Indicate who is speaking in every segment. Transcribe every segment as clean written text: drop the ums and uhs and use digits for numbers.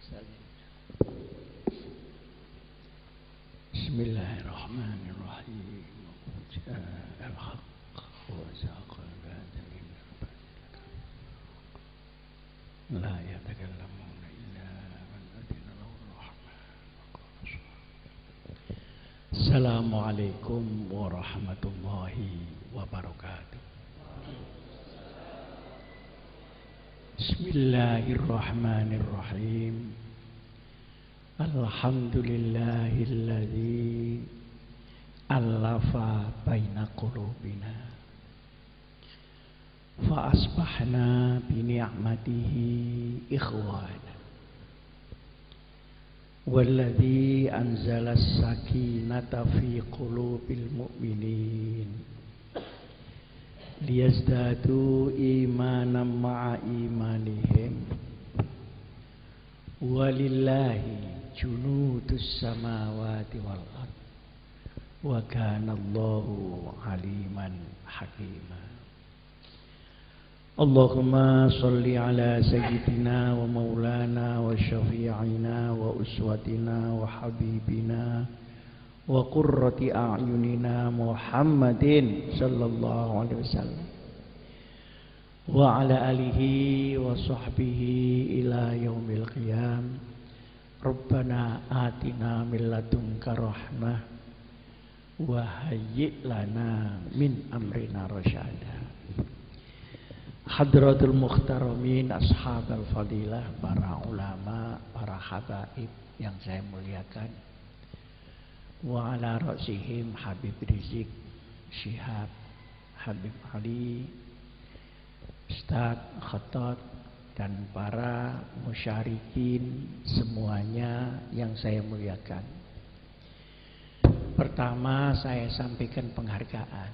Speaker 1: Bismillahirrahmanirrahim. Al-haq wa zaqal batil. La yatakallamuna illa man adina lahu rahman. Assalamualaikum warahmatullahi wabarakatuh. Bismillahirrahmanirrahim. Alhamdulillahilladzi allafa baina qulubina fa asbahna bi ni'matihi ikhwana walladzi anzala as-sakinata fi qulubil mu'minin liyazdadu imanan ma'a imanihim walillahi junudus samawati wal ard wa kana Allahu aliman hakima. Allahumma salli ala sayyidina wa maulana wa syafi'ina wa uswatina wa habibina wa qurrati a'yunina Muhammadin sallallahu alaihi wasallam wa ala alihi wa sahbihi ila yaumil qiyam. Rabbana atina min ladunka rahmah wa hayyi' lana min amrina rasyada. Hadratul muhtaramin, ashabal fadilah, para ulama, para habaib yang saya muliakan. Wa ala ra'sihim Habib Rizik Syihab, Habib Ali, Ustaz Khattab, dan para musyarikin semuanya yang saya muliakan. Pertama, saya sampaikan penghargaan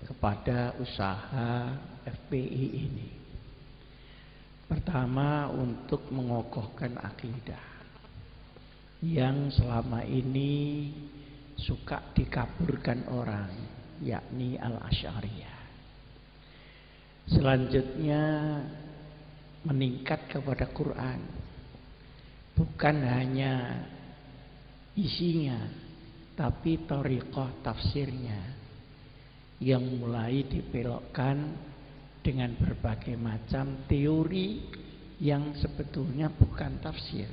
Speaker 1: kepada usaha FPI ini. Pertama, untuk mengokohkan akidah yang selama ini suka dikaburkan orang, yakni Al-Asy'ariyah. Selanjutnya, meningkat kepada Quran, bukan hanya isinya, tapi thariqah tafsirnya yang mulai dibelokkan dengan berbagai macam teori yang sebetulnya bukan tafsir.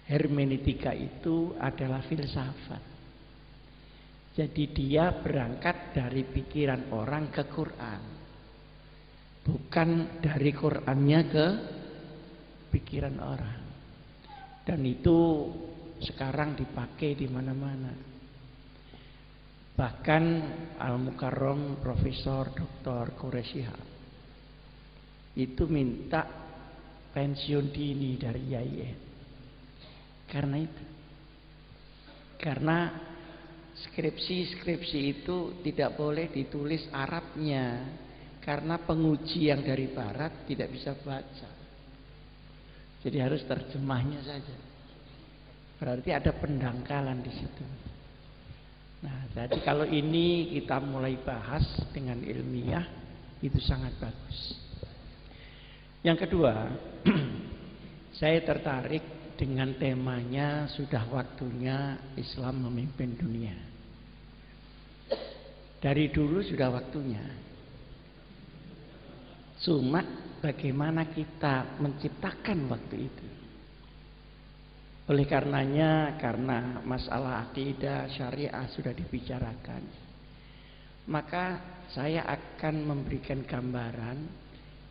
Speaker 1: Hermeneutika itu adalah filsafat. Jadi dia berangkat dari pikiran orang ke Quran, bukan dari Qur'annya ke pikiran orang. Dan itu sekarang dipakai di mana-mana. Bahkan Al-Mukarram Profesor Dr. Quraisyihab itu minta pensiun dini dari IAIN. Karena itu. Karena skripsi itu tidak boleh ditulis Arabnya. Karena penguji yang dari barat tidak bisa baca. Jadi harus terjemahnya saja. Berarti ada pendangkalan di situ. Nah, jadi kalau ini kita mulai bahas dengan ilmiah, itu sangat bagus. Yang kedua, saya tertarik dengan temanya sudah waktunya Islam memimpin dunia. Dari dulu sudah waktunya. Cuma bagaimana kita menciptakan waktu itu. Oleh karenanya, karena masalah akidah syariah sudah dibicarakan, maka saya akan memberikan gambaran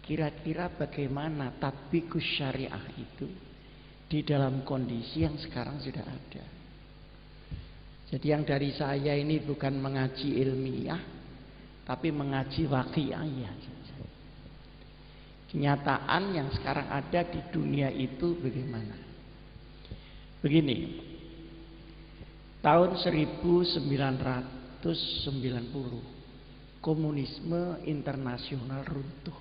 Speaker 1: kira-kira bagaimana tatbikus syariah itu di dalam kondisi yang sekarang sudah ada. Jadi yang dari saya ini bukan mengaji ilmiah, tapi mengaji waqi'iyah. Kenyataan yang sekarang ada di dunia itu bagaimana? Begini, tahun 1990 komunisme internasional runtuh.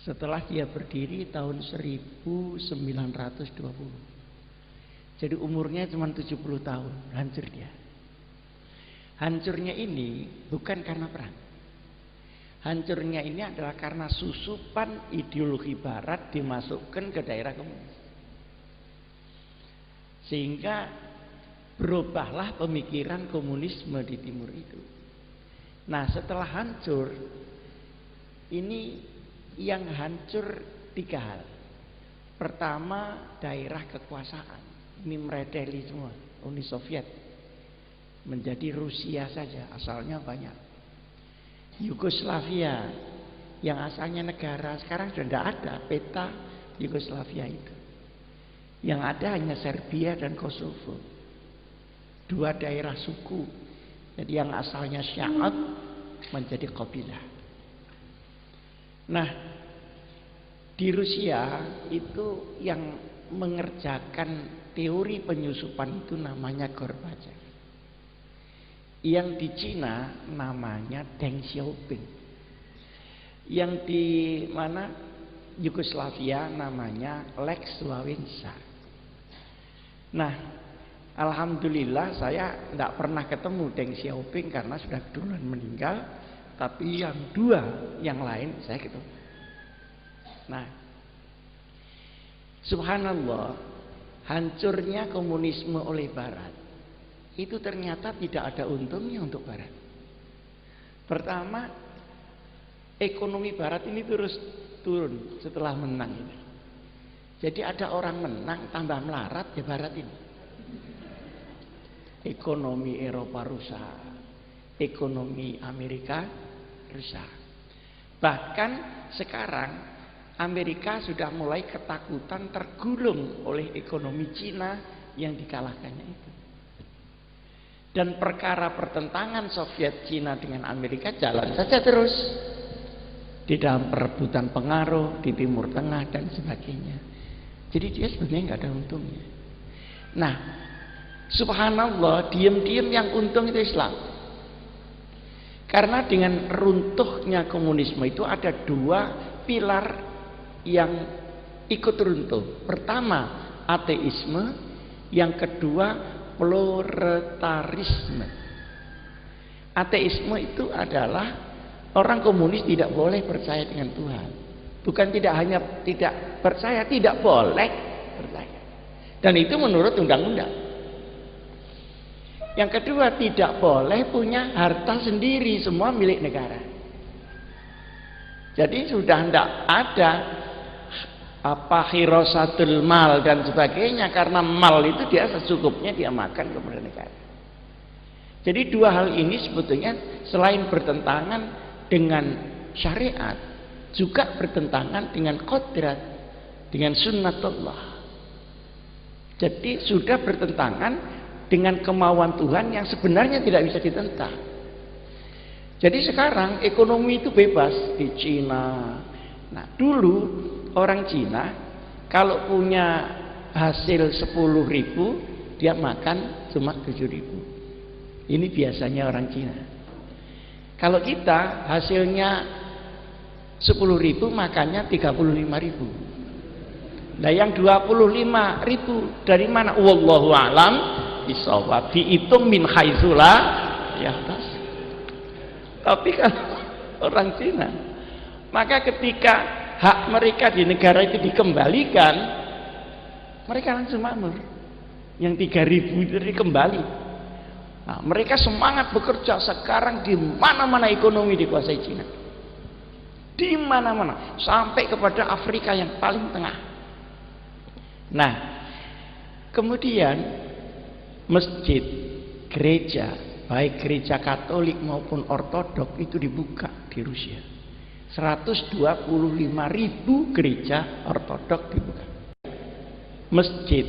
Speaker 1: Setelah dia berdiri tahun 1920. Jadi umurnya cuma 70 tahun, hancur dia. Hancurnya ini bukan karena perang, Hancurnya ini adalah karena susupan ideologi barat dimasukkan ke daerah komunis. Sehingga berubahlah pemikiran komunisme di timur itu. Nah, setelah hancur, ini yang hancur 3 hal. Pertama, daerah kekuasaan. Ini mereteli semua. Uni Soviet menjadi Rusia saja, asalnya banyak. Yugoslavia yang asalnya negara sekarang sudah tidak ada peta Yugoslavia itu. Yang ada hanya Serbia dan Kosovo. 2 daerah suku. Jadi yang asalnya Syiat menjadi Qabilah. Nah, di Rusia itu yang mengerjakan teori penyusupan itu namanya Gorbachev. Yang di Cina namanya Deng Xiaoping. Yang di mana Yugoslavia namanya Lech Wałęsa. Nah, alhamdulillah saya tidak pernah ketemu Deng Xiaoping karena sudah duluan meninggal. Tapi yang 2 yang lain saya ketemu. Nah, subhanallah, hancurnya komunisme oleh Barat itu ternyata tidak ada untungnya untuk Barat. Pertama, ekonomi Barat ini terus turun setelah menang ini. Jadi ada orang menang tambah melarat ya Barat ini. Ekonomi Eropa rusak, ekonomi Amerika rusak. Bahkan sekarang Amerika sudah mulai ketakutan tergulung oleh ekonomi Cina yang dikalahkannya itu. Dan perkara pertentangan Soviet Cina dengan Amerika jalan saja terus di dalam perebutan pengaruh di Timur Tengah dan sebagainya. Jadi dia sebenarnya nggak ada untungnya. Nah, subhanallah, diam-diam yang untung itu Islam. Karena dengan runtuhnya komunisme itu ada 2 pilar yang ikut runtuh. Pertama, ateisme, yang kedua pluralisme. Ateisme itu adalah orang komunis tidak boleh percaya dengan Tuhan. Bukan tidak hanya tidak percaya, tidak boleh percaya. Dan itu menurut undang-undang. Yang kedua, tidak boleh punya harta sendiri, semua milik negara. Jadi sudah tidak ada hirasatul mal dan sebagainya, karena mal itu dia secukupnya dia makan kepada negara. Jadi 2 hal ini sebetulnya selain bertentangan dengan syariat, juga bertentangan dengan kodrat, dengan sunnatullah. Jadi sudah bertentangan dengan kemauan Tuhan yang sebenarnya tidak bisa ditentang. Jadi sekarang ekonomi itu bebas di Cina. Nah, dulu orang Cina kalau punya hasil 10.000 dia makan cuma 7.000. Ini biasanya orang Cina. Kalau kita hasilnya 10.000 makannya 35.000. Nah, yang 25.000 dari mana? Wallahu a'lam bishawab. Dihitung min haitsula ya atas. Tapi kalau orang Cina, maka ketika hak mereka di negara itu dikembalikan, mereka langsung makmur. Yang 3.000 itu dikembali. Nah, mereka semangat bekerja. Sekarang di mana-mana ekonomi dikuasai Cina. Di mana-mana, sampai kepada Afrika yang paling tengah. Nah, kemudian masjid, gereja, baik gereja Katolik maupun Ortodok itu dibuka di Rusia. 125.000 gereja Ortodok dibuka. Masjid,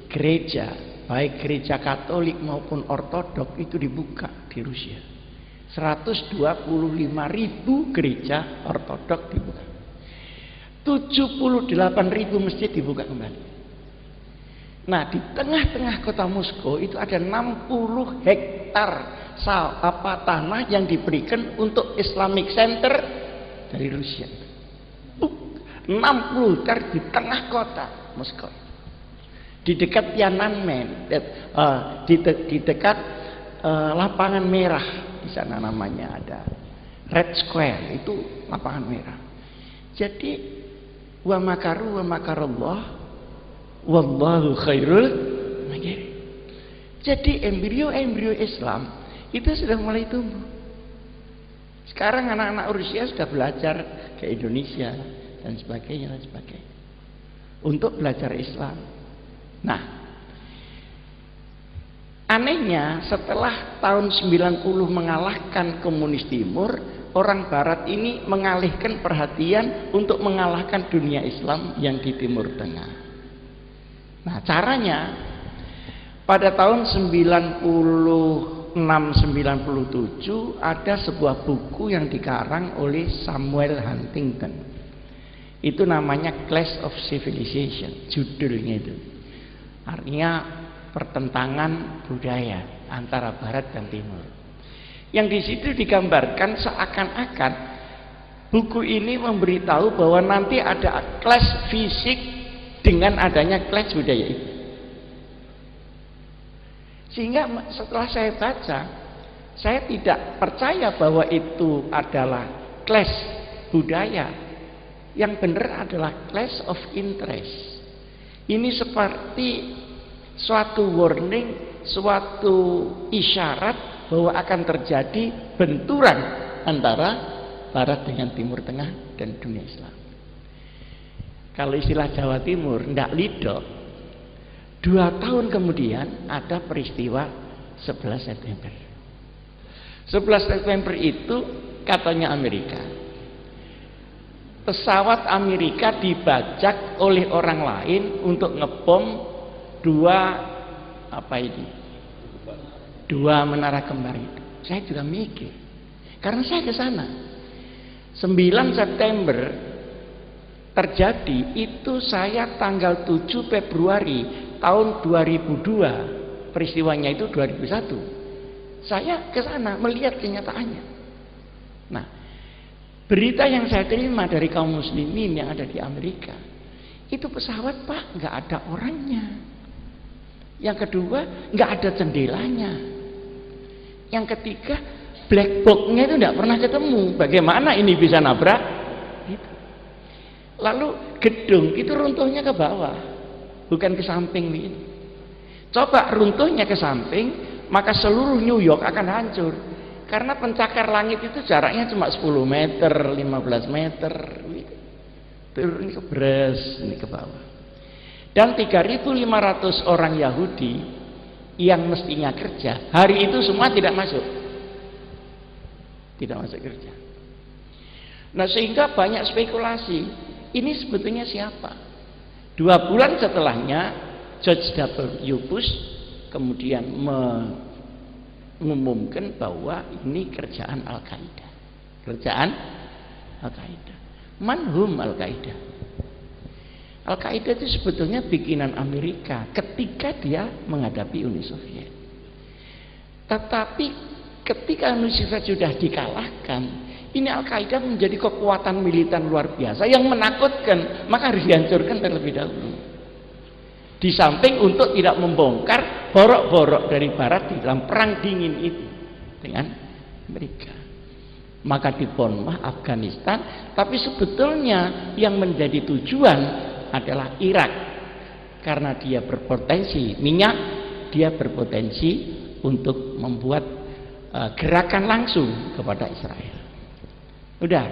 Speaker 1: gereja, baik gereja Katolik maupun Ortodok itu dibuka di Rusia. 125.000 gereja Ortodok dibuka. 78.000 masjid dibuka kembali. Nah, di tengah-tengah kota Moskow itu ada 60 hektar tanah yang diberikan untuk Islamic Center dari Rusia. 60 hektar di tengah kota Moskow. Di dekat Tiananmen, di dekat lapangan merah, di sana namanya ada Red Square itu lapangan merah. Jadi wa makaru wa makarallah wallahu khairul makirin. Jadi embrio Islam itu sudah mulai tumbuh. Sekarang anak-anak Rusia sudah belajar ke Indonesia dan sebagainya untuk belajar Islam. Nah, anehnya setelah tahun 90 mengalahkan komunis timur, orang barat ini mengalihkan perhatian untuk mengalahkan dunia Islam yang di Timur Tengah. Nah, caranya pada tahun 96-97 ada sebuah buku yang dikarang oleh Samuel Huntington. Itu namanya Clash of Civilization, judulnya itu. Artinya pertentangan budaya antara barat dan timur. Yang di situ digambarkan seakan-akan buku ini memberitahu bahwa nanti ada clash fisik dengan adanya clash budaya itu. Sehingga setelah saya baca, saya tidak percaya bahwa itu adalah clash budaya. Yang benar adalah clash of interest. Ini seperti suatu warning, suatu isyarat bahwa akan terjadi benturan antara barat dengan timur tengah dan dunia Islam. Kalau istilah Jawa Timur, ndak lido. 2 tahun kemudian ada peristiwa 11 September. 11 September itu katanya Amerika. Pesawat Amerika dibajak oleh orang lain untuk ngebom 2 menara kembar itu. Saya juga mikir. Karena saya ke sana. 9 September terjadi itu saya tanggal 7 Februari tahun 2002, peristiwanya itu 2001. Saya ke sana melihat kenyataannya. Nah, berita yang saya terima dari kaum muslimin yang ada di Amerika, itu pesawat Pak nggak ada orangnya. Yang kedua nggak ada jendelanya. Yang ketiga black box-nya itu nggak pernah ketemu. Bagaimana ini bisa nabrak? Gitu. Lalu gedung itu runtuhnya ke bawah, bukan ke samping ini. Coba runtuhnya ke samping, maka seluruh New York akan hancur. Karena pencakar langit itu jaraknya cuma 10 meter, 15 meter. Turun ini ke bres, ini ke bawah. Dan 3.500 orang Yahudi yang mestinya kerja, hari itu semua tidak masuk. Tidak masuk kerja. Nah, sehingga banyak spekulasi. Ini sebetulnya siapa? 2 bulan setelahnya George W. Bush kemudian mengumumkan bahwa ini kerjaan Al-Qaeda. Kerjaan Al-Qaeda. Manhum Al-Qaeda. Al-Qaeda itu sebetulnya bikinan Amerika ketika dia menghadapi Uni Soviet. Tetapi ketika Uni Soviet sudah dikalahkan, ini Al-Qaeda menjadi kekuatan militer luar biasa yang menakutkan, maka harus dihancurkan terlebih dahulu. Di samping untuk tidak membongkar borok-borok dari barat di dalam perang dingin itu dengan Amerika. Maka dibunuhlah Afghanistan, tapi sebetulnya yang menjadi tujuan adalah Irak. Karena dia berpotensi minyak, dia berpotensi untuk membuat gerakan langsung kepada Israel. Udah,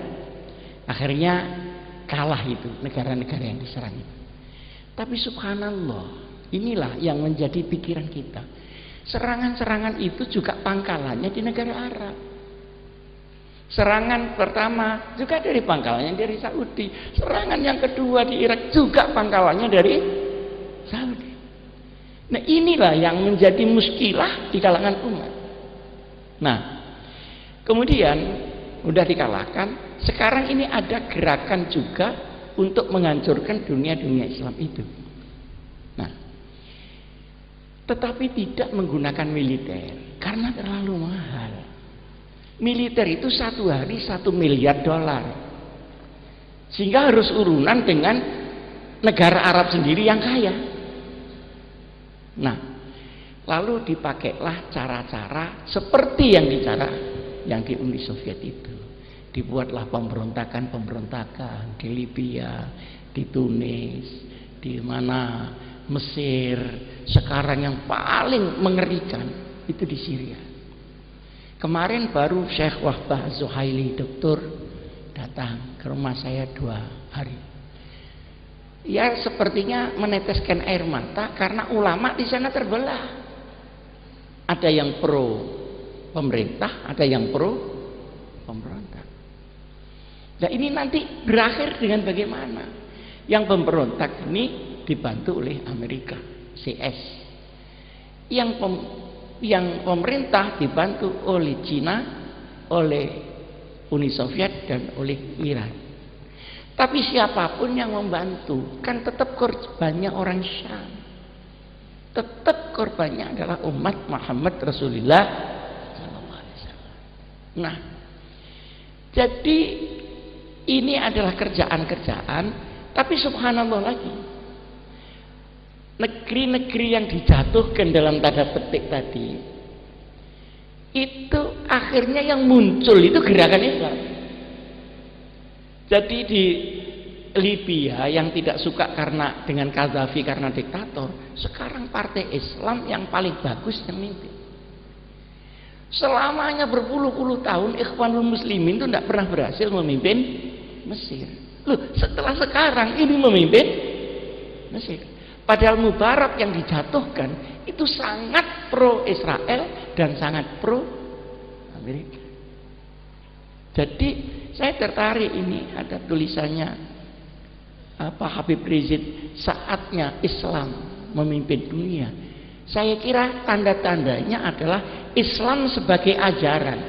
Speaker 1: akhirnya kalah itu negara-negara yang diserang itu. Tapi subhanallah, inilah yang menjadi pikiran kita. Serangan-serangan itu juga pangkalannya di negara Arab. Serangan pertama juga dari pangkalannya dari Saudi. Serangan yang kedua di Irak juga pangkalannya dari Saudi. Nah, inilah yang menjadi muskilah di kalangan umat. Nah, kemudian udah dikalahkan, sekarang ini ada gerakan juga untuk menghancurkan dunia-dunia Islam itu. Nah, tetapi tidak menggunakan militer karena terlalu mahal. Militer itu 1 hari $1 miliar, sehingga harus urunan dengan negara Arab sendiri yang kaya. Nah, lalu dipakailah cara-cara seperti yang di Uni Soviet itu. dibuatlah pemberontakan di Libya, di Tunis, di mana Mesir. Sekarang yang paling mengerikan itu di Syria. Kemarin baru Syekh Wahbah Zuhaili doktor datang ke rumah saya 2 hari. Ya sepertinya meneteskan air mata karena ulama di sana terbelah. Ada yang pro pemerintah, ada yang pro pemberontak. Nah ini nanti berakhir dengan bagaimana? Yang pemberontak ini dibantu oleh Amerika, CS. Yang pemerintah dibantu oleh Cina, oleh Uni Soviet dan oleh Iran. Tapi siapapun yang membantu kan tetap korbannya orang Syam. Tetap korbannya adalah umat Muhammad Rasulullah SAW. Nah, jadi ini adalah kerjaan-kerjaan, tapi subhanallah lagi, negeri-negeri yang dijatuhkan dalam tanda petik tadi, itu akhirnya yang muncul itu gerakan Islam. Jadi di Libya yang tidak suka karena dengan Gaddafi karena diktator, sekarang partai Islam yang paling bagus yang mimpin. Selamanya berpuluh-puluh tahun Ikhwanul Muslimin itu tidak pernah berhasil memimpin Mesir. Loh, setelah sekarang ini memimpin Mesir. Padahal Mubarak yang dijatuhkan itu sangat pro Israel dan sangat pro Amerika. Jadi saya tertarik, ini ada tulisannya Habib Rizid, saatnya Islam memimpin dunia. Saya kira tanda-tandanya adalah Islam sebagai ajaran,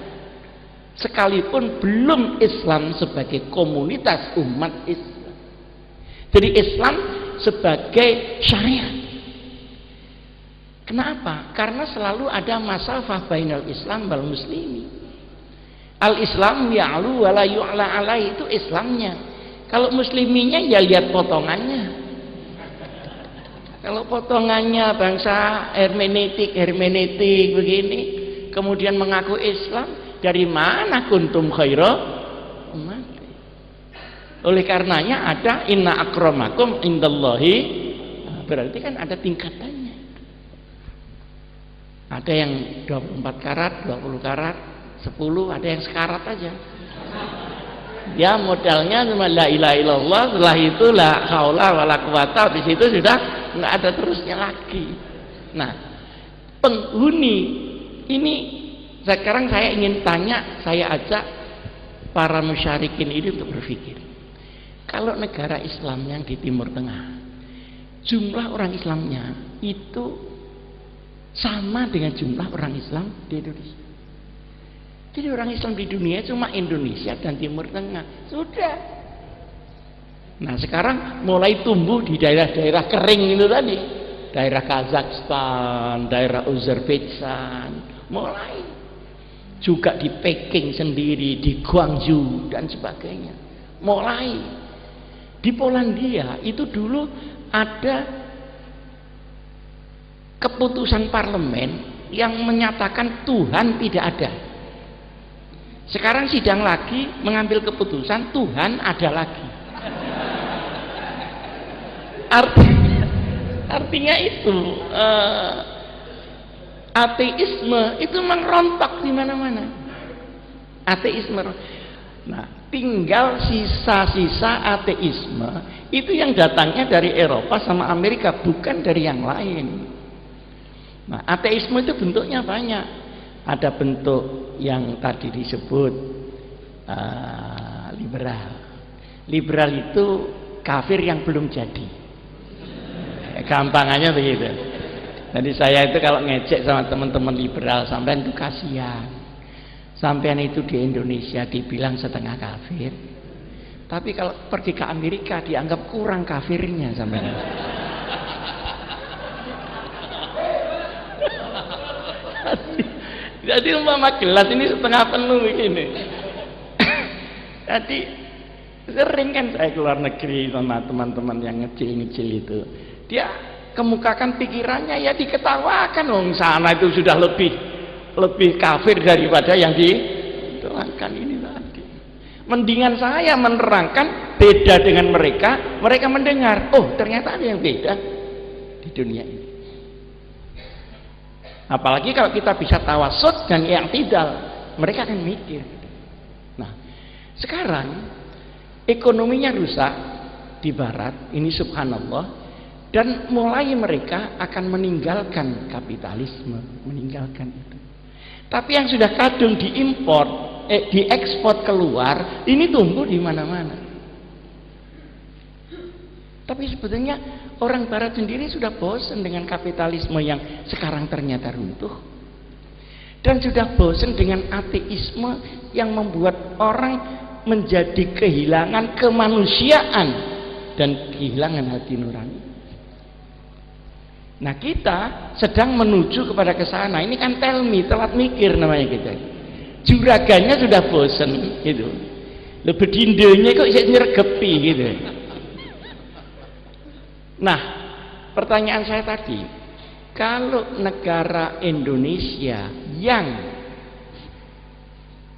Speaker 1: sekalipun belum Islam sebagai komunitas umat Islam. Jadi Islam sebagai syariat. Kenapa? Karena selalu ada masafah bainal Islam wal muslimi. Al-Islam ya'lu wa la yu'la alai, itu Islamnya. Kalau musliminya ya lihat potongannya. Kalau potongannya bangsa hermeneutik begini, kemudian mengaku Islam, dari mana kuntum khaira umat? Oleh karenanya ada inna akramakum indallahi, berarti kan ada tingkatannya. Ada yang 24 karat, 20 karat, 10, ada yang sekarat aja. Ya modalnya cuma la ilaha illallah, setelah itu la haula wala quwata, di situ sudah nggak ada terusnya lagi. Nah, penghuni ini sekarang saya ingin tanya, saya ajak para musyarikin ini untuk berpikir. Kalau negara Islam yang di Timur Tengah, jumlah orang Islamnya itu sama dengan jumlah orang Islam di Indonesia. Jadi orang Islam di dunia cuma Indonesia dan Timur Tengah. Sudah. Nah sekarang mulai tumbuh di daerah-daerah kering itu tadi. Daerah Kazakhstan, daerah Uzbekistan. Mulai. Juga di Peking sendiri, di Guangzhou dan sebagainya. Mulai. Di Polandia itu dulu ada keputusan parlemen yang menyatakan Tuhan tidak ada. Sekarang sidang lagi mengambil keputusan Tuhan ada lagi. Artinya itu ateisme itu merontok di mana-mana. Ateisme. Nah, tinggal sisa-sisa ateisme itu yang datangnya dari Eropa sama Amerika, bukan dari yang lain. Nah, ateisme itu bentuknya banyak. Ada bentuk yang tadi disebut liberal. Liberal itu kafir yang belum jadi. Gampangannya begitu. Jadi saya itu kalau ngecek sama teman-teman liberal, sampean itu kasihan. Sampean itu di Indonesia dibilang setengah kafir, tapi kalau pergi ke Amerika dianggap kurang kafirnya sampean. Jadi umpama gelas ini setengah penuh begini. Jadi sering kan saya keluar negeri sama teman-teman yang ngecil-ngecil itu, dia kemukakan pikirannya, ya diketawakan, wong sana itu sudah lebih kafir daripada yang dituangkan ini tadi. Mendingan saya menerangkan beda dengan mereka, mereka mendengar, oh ternyata ada yang beda di dunia ini. Apalagi kalau kita bisa tawasud dan yang tidak, mereka akan mikir. Nah, sekarang ekonominya rusak di barat, ini subhanallah, dan mulai mereka akan meninggalkan kapitalisme, meninggalkan itu. Tapi yang sudah kadung diimpor, diekspor keluar, ini tumbuh di mana-mana. Tapi sebetulnya orang barat sendiri sudah bosan dengan kapitalisme yang sekarang ternyata runtuh. Dan sudah bosan dengan ateisme yang membuat orang menjadi kehilangan kemanusiaan dan kehilangan hati nurani. Nah, kita sedang menuju kepada kesana. Ini kan tell me, telat mikir namanya kita. Juragannya sudah bosan gitu. Lebih dindonya kok bisa nyergepi gitu. Nah, pertanyaan saya tadi, kalau negara Indonesia yang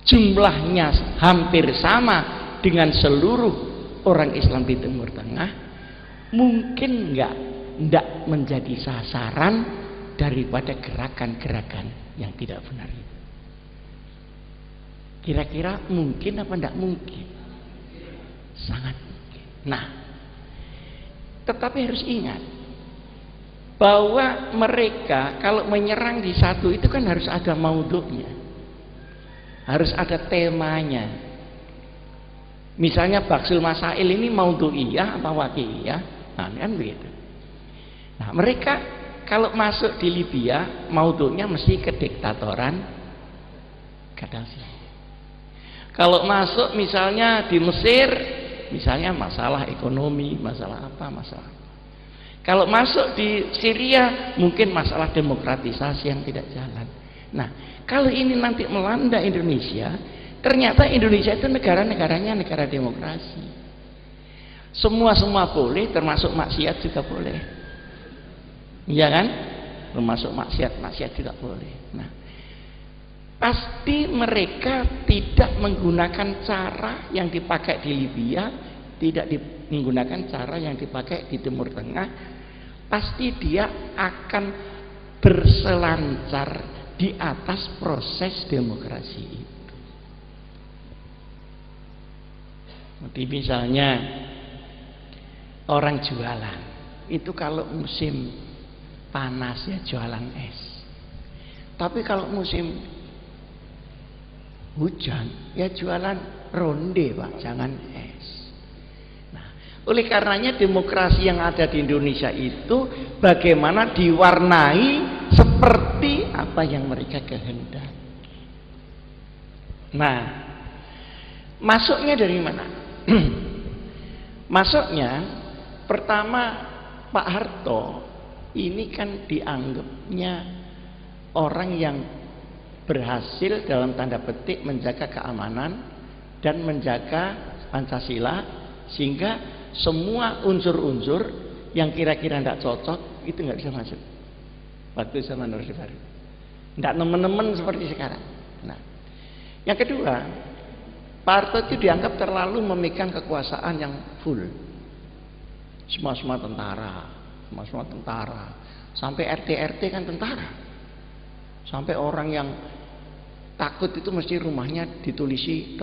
Speaker 1: jumlahnya hampir sama dengan seluruh orang Islam di Timur Tengah, mungkin enggak menjadi sasaran daripada gerakan-gerakan yang tidak benar itu. Kira-kira mungkin apa enggak mungkin? Sangat mungkin. Nah, tetapi harus ingat bahwa mereka kalau menyerang di satu itu kan harus ada maudhu'nya, harus ada temanya. Misalnya Baksul Masail ini maudhu'iyah apa waqi'iyah, nah kan begitu. Nah, mereka kalau masuk di Libya maudhu'nya mesti kediktatoran Gaddafi. Kalau masuk misalnya di Mesir, misalnya masalah ekonomi, masalah apa, masalah apa. Kalau masuk di Syria mungkin masalah demokratisasi yang tidak jalan. Nah, kalau ini nanti melanda Indonesia, ternyata Indonesia itu negara-negaranya negara demokrasi. Semua boleh, termasuk maksiat juga boleh. Iya kan? Termasuk maksiat juga boleh. Nah, pasti mereka tidak menggunakan cara yang dipakai di Libya, tidak menggunakan cara yang dipakai di Timur Tengah. Pasti dia akan berselancar di atas proses demokrasi itu. Jadi misalnya orang jualan itu kalau musim panas ya jualan es, tapi kalau musim hujan ya jualan ronde Pak, jangan es. Nah, oleh karenanya demokrasi yang ada di Indonesia itu bagaimana diwarnai seperti apa yang mereka kehendaki. Nah, masuknya dari mana? Masuknya pertama, Pak Harto ini kan dianggapnya orang yang berhasil dalam tanda petik menjaga keamanan dan menjaga Pancasila, sehingga semua unsur-unsur yang kira-kira tidak cocok itu nggak bisa masuk waktu zaman Orde Baru, tidak nemen-nemen seperti sekarang. Nah, yang kedua, Pak Harto itu dianggap terlalu memegang kekuasaan yang full, semua tentara, sampai RT kan tentara, sampai orang yang takut itu mesti rumahnya ditulisi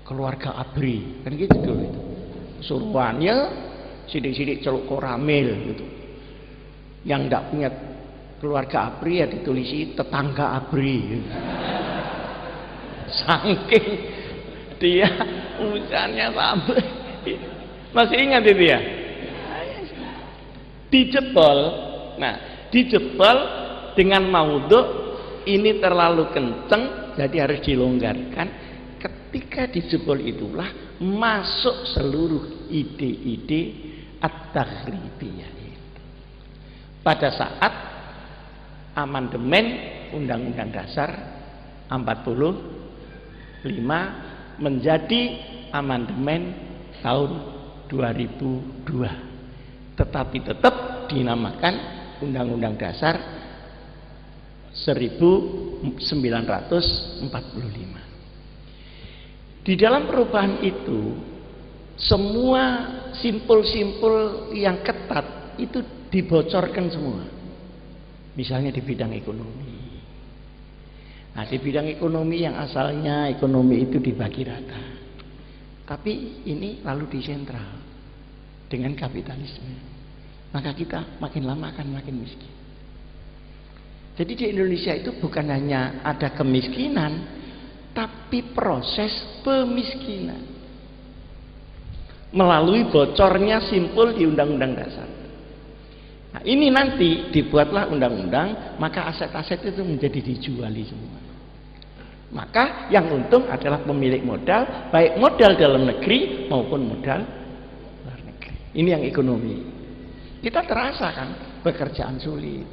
Speaker 1: keluarga ABRI, kan gitu dulu itu. Suruhannya sidik-sidik celuk koramil gitu. Yang tidak punya keluarga ABRI ya ditulisi tetangga ABRI gitu. Saking dia urusannya sampai masih ingat itu ya, dijebol. Nah, dijebol dengan maudhu' ini terlalu kenceng, jadi harus dilonggarkan. Ketika dijebol itulah masuk seluruh ide-ide at-takhribiyah itu. Pada saat amandemen Undang-Undang Dasar 45 menjadi amandemen tahun 2002, tetapi tetap dinamakan Undang-Undang Dasar 1945. Di dalam perubahan itu, semua simpul-simpul yang ketat itu dibocorkan semua. Misalnya di bidang ekonomi. Nah, di bidang ekonomi yang asalnya ekonomi itu dibagi rata. Tapi ini lalu disentral dengan kapitalisme. Maka kita makin lama akan makin miskin. Jadi di Indonesia itu bukan hanya ada kemiskinan, tapi proses pemiskinan melalui bocornya simpul di Undang-Undang Dasar. Nah, ini nanti dibuatlah undang-undang, maka aset-aset itu menjadi dijuali semua. Maka yang untung adalah pemilik modal, baik modal dalam negeri maupun modal luar negeri. Ini yang ekonomi. Kita terasa kan pekerjaan sulit,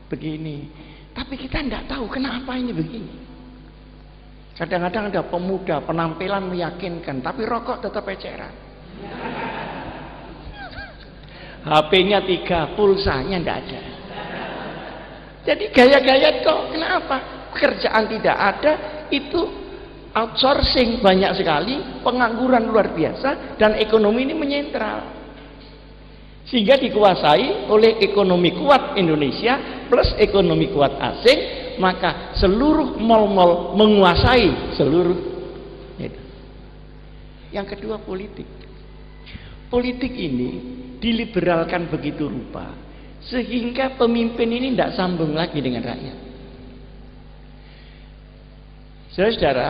Speaker 1: begini. Tapi kita tidak tahu kenapa ini begini. Kadang-kadang ada pemuda penampilan meyakinkan, tapi rokok tetap eceran. HP-nya 3, pulsanya tidak ada. Jadi gaya-gaya kok, kenapa? Pekerjaan tidak ada, itu outsourcing banyak sekali, pengangguran luar biasa, dan ekonomi ini menyentral. Sehingga dikuasai oleh ekonomi kuat Indonesia plus ekonomi kuat asing, maka seluruh mal-mal menguasai seluruh itu. Yang kedua, politik. Politik ini diliberalkan begitu rupa sehingga pemimpin ini tidak sambung lagi dengan rakyat. Saudara-saudara,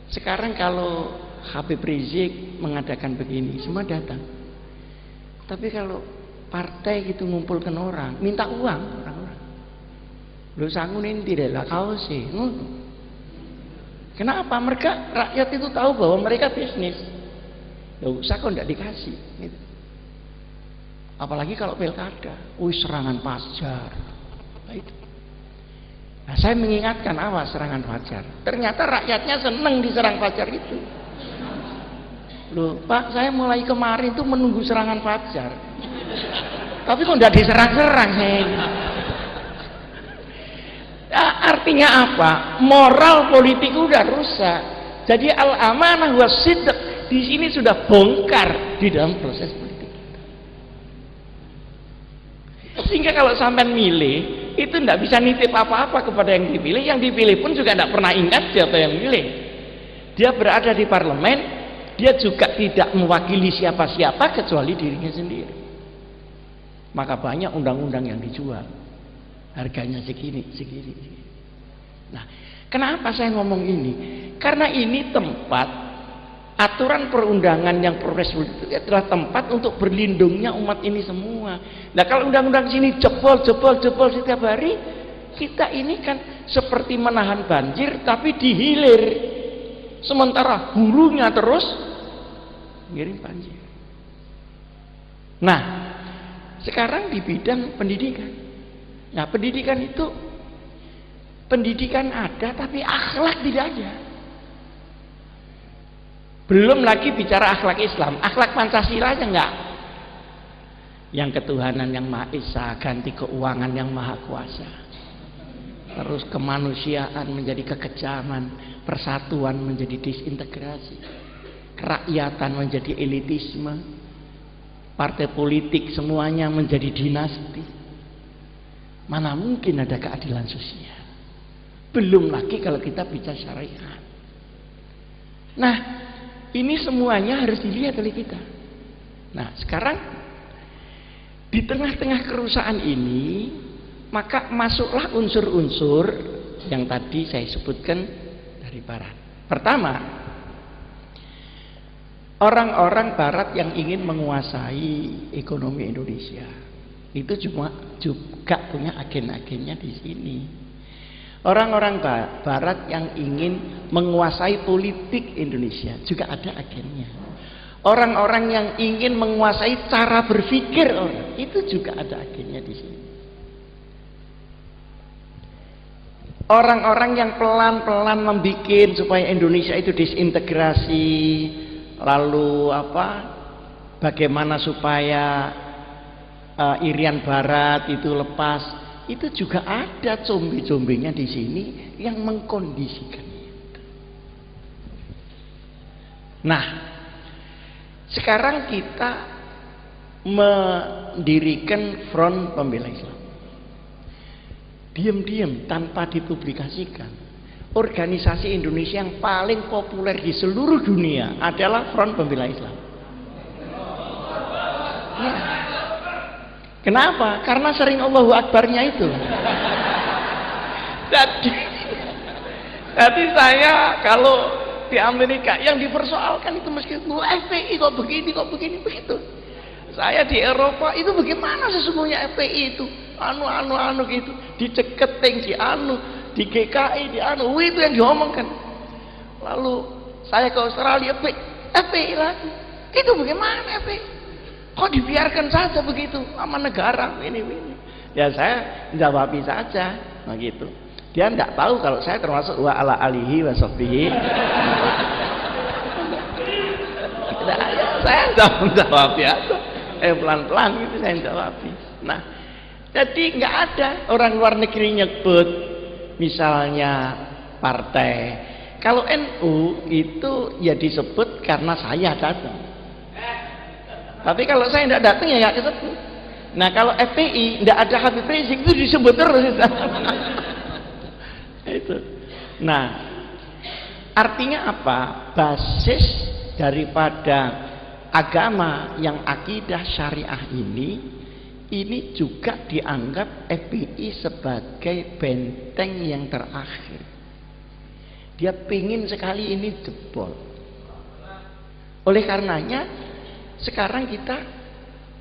Speaker 1: sekarang kalau Habib Rizik mengadakan begini, semua datang. Tapi kalau partai gitu ngumpulkan orang, minta uang orang-orang. Lu sangunin tidak lah kau sih. Kenapa? Mereka rakyat itu tahu bahwa mereka bisnis. Ya usah kok tidak dikasih. Gitu. Apalagi kalau pilkada, serangan Fajar. Nah, itu. Nah, saya mengingatkan awas serangan Fajar. Ternyata rakyatnya senang diserang Fajar itu. Loh, Pak, saya mulai kemarin tuh menunggu serangan Fajar. Tapi kok tidak diserang-serang saya ini. Nah, artinya apa? Moral politik udah rusak. Jadi al-amanah was-sidq di sini sudah bongkar di dalam proses politik. Sehingga kalau sampean milih, itu tidak bisa nitip apa-apa kepada yang dipilih. Yang dipilih pun juga tidak pernah ingat siapa yang milih. Dia berada di parlemen, dia juga tidak mewakili siapa-siapa kecuali dirinya sendiri. Maka banyak undang-undang yang dijual, harganya segini. Nah, kenapa saya ngomong ini? Karena ini tempat aturan perundangan yang progresif itu adalah tempat untuk berlindungnya umat ini semua. Nah, kalau undang-undang sini jebol setiap hari, kita ini kan seperti menahan banjir tapi dihilir. Sementara hulunya terus ngirim banjir. Nah, sekarang di bidang pendidikan. Nah, pendidikan itu pendidikan ada tapi akhlak tidak ada. Belum lagi bicara akhlak Islam, akhlak Pancasila aja enggak. Yang ketuhanan yang Maha Esa ganti keuangan yang Maha Kuasa. Terus kemanusiaan menjadi kekejaman, persatuan menjadi disintegrasi, kerakyatan menjadi elitisme, partai politik semuanya menjadi dinasti. Mana mungkin ada keadilan sosial? Belum lagi kalau kita bicara syariat. Nah, ini semuanya harus dilihat oleh kita. Nah, sekarang di tengah-tengah kerusakan ini, maka masuklah unsur-unsur yang tadi saya sebutkan dari barat. Pertama, orang-orang barat yang ingin menguasai ekonomi Indonesia itu juga punya agen-agennya di sini. Orang-orang barat yang ingin menguasai politik Indonesia juga ada agennya. Orang-orang yang ingin menguasai cara berpikir orang itu juga ada agennya di sini. Orang-orang yang pelan-pelan membuat supaya Indonesia itu disintegrasi, lalu bagaimana supaya Irian Barat itu lepas. Itu juga ada zombie-zombinya di sini yang mengkondisikan itu. Nah, sekarang kita mendirikan Front Pembela Islam. Diam-diam tanpa dipublikasikan. Organisasi Indonesia yang paling populer di seluruh dunia adalah Front Pembela Islam. Ya. Kenapa? Karena sering Allahu Akbarnya itu. Jadi saya kalau di Amerika yang dipersoalkan itu meskipun FPI kok begini begitu. Saya di Eropa itu bagaimana sesungguhnya FPI itu anu gitu, diceketing di GKI itu yang diomongkan. Lalu saya ke Australia, FPI lagi. Itu bagaimana FPI? Kok dibiarkan saja begitu sama negara ini. Ya saya jawabi saja begitu. Dia tidak tahu kalau saya termasuk wa ala alihi wa sahbihi. Saya jawab ya. Pelan-pelan gitu saya jawab. Nah, jadi nggak ada orang luar negeri nyebut misalnya partai. Kalau NU itu ya disebut karena saya datang. Tapi kalau saya tidak datang ya nggak disebut. Nah kalau FPI tidak ada Habib Rizik itu disebut terus. Itu. Nah, artinya apa? Basis daripada agama yang akidah syariah ini juga dianggap FPI sebagai benteng yang terakhir. Dia pingin sekali ini jebol. Oleh karenanya sekarang kita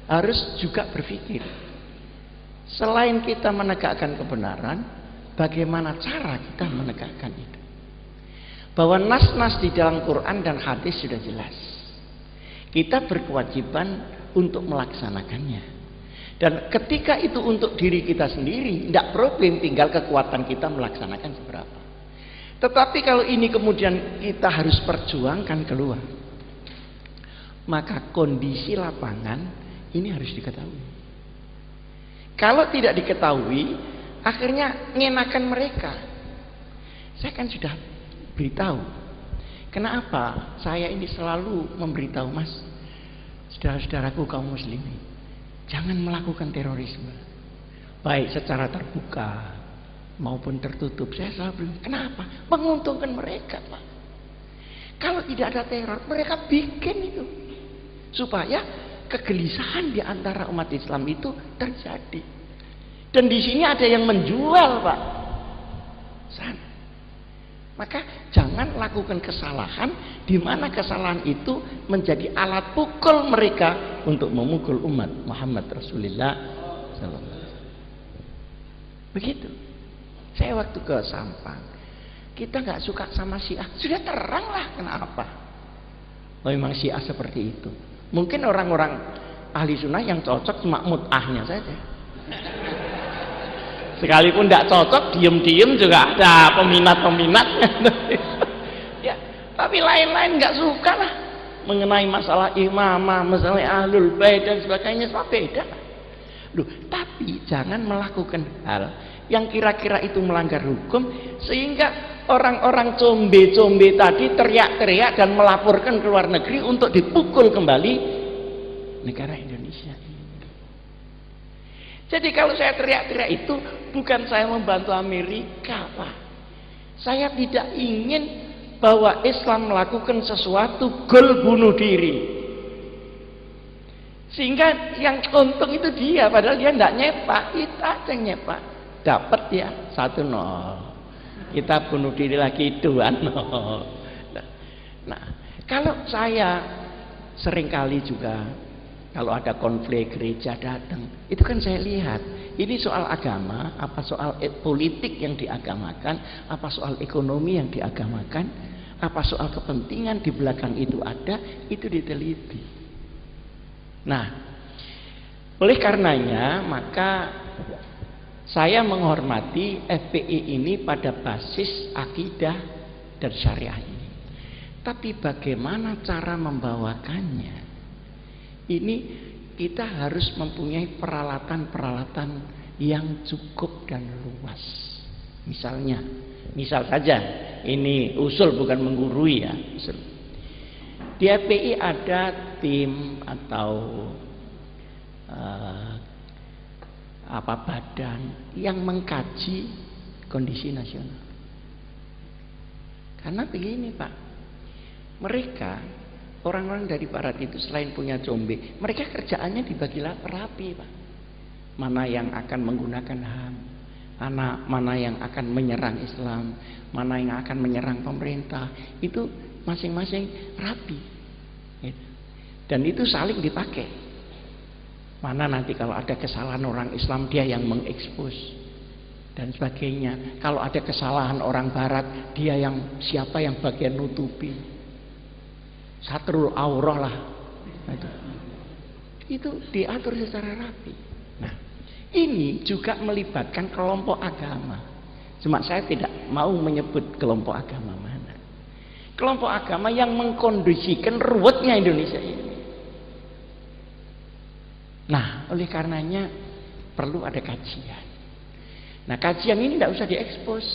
Speaker 1: harus juga berpikir, selain kita menegakkan kebenaran, bagaimana cara kita menegakkan itu? Bahwa nas-nas di dalam Quran dan hadis sudah jelas. Kita berkewajiban untuk melaksanakannya. Dan ketika itu untuk diri kita sendiri, tidak problem, tinggal kekuatan kita melaksanakan seberapa. Tetapi kalau ini kemudian kita harus perjuangkan keluar, maka kondisi lapangan ini harus diketahui. Kalau tidak diketahui, akhirnya ngenakan mereka. Saya kan sudah beritahu. Kenapa saya ini selalu memberitahu, Mas, saudara-saudaraku kaum muslimin, jangan melakukan terorisme, baik secara terbuka maupun tertutup. Saya selalu bilang, kenapa? Menguntungkan mereka, Pak. Kalau tidak ada teror, mereka bikin itu supaya kegelisahan di antara umat Islam itu terjadi. Dan di sini ada yang menjual, Pak. Sana. Maka jangan lakukan kesalahan di mana kesalahan itu menjadi alat pukul mereka untuk memukul umat Muhammad Rasulullah SAW. Begitu. Saya waktu ke Sampang, kita nggak suka sama Syiah, sudah terang lah kenapa. Memang Syiah seperti itu. Mungkin orang-orang ahli sunnah yang cocok cuma mut'ahnya saja. Sekalipun tidak cocok, diem-diem juga ada peminat-peminatnya. Ya, tapi lain-lain nggak suka lah mengenai masalah imamah, masalah ahlul bait dan sebagainya, semua beda. Loh, tapi jangan melakukan hal yang kira-kira itu melanggar hukum sehingga orang-orang combe-combe tadi teriak-teriak dan melaporkan ke luar negeri untuk dipukul kembali negara Indonesia. Jadi kalau saya teriak-teriak itu bukan saya membantu Amerika, Pak. Saya tidak ingin bahwa Islam melakukan sesuatu gol bunuh diri. Sehingga yang untung itu dia, padahal dia tidak nyepak, kita yang nyepak. Dapat ya 1-0. Kita bunuh diri lagi 2-0. Nah, kalau saya seringkali juga kalau ada konflik gereja datang, itu kan saya lihat ini soal agama, apa soal politik yang diagamakan, apa soal ekonomi yang diagamakan, apa soal kepentingan di belakang itu ada, itu diteliti. Nah, oleh karenanya maka saya menghormati FPI ini pada basis akidah dan syariah ini. Tapi bagaimana cara membawakannya? Ini kita harus mempunyai peralatan-peralatan yang cukup dan luas. Misal saja, ini usul bukan menggurui ya. Usul. di FPI ada tim atau badan yang mengkaji kondisi nasional. Karena begini Pak, mereka orang-orang dari barat itu selain punya combe, mereka kerjaannya dibagi rapi Pak. Mana yang akan menggunakan HAM, mana yang akan menyerang Islam, mana yang akan menyerang pemerintah, itu masing-masing rapi. Dan itu saling dipakai. Mana nanti kalau ada kesalahan orang Islam dia yang mengekspos dan sebagainya. Kalau ada kesalahan orang barat dia yang siapa yang bagian nutupi. Satrul aurah lah. Itu diatur secara rapi. Nah, ini juga melibatkan kelompok agama. Cuma saya tidak mau menyebut kelompok agama mana. Kelompok agama yang mengkondisikan ruwetnya Indonesia ini. Nah, oleh karenanya perlu ada kajian. Nah, kajian ini tidak usah diekspos.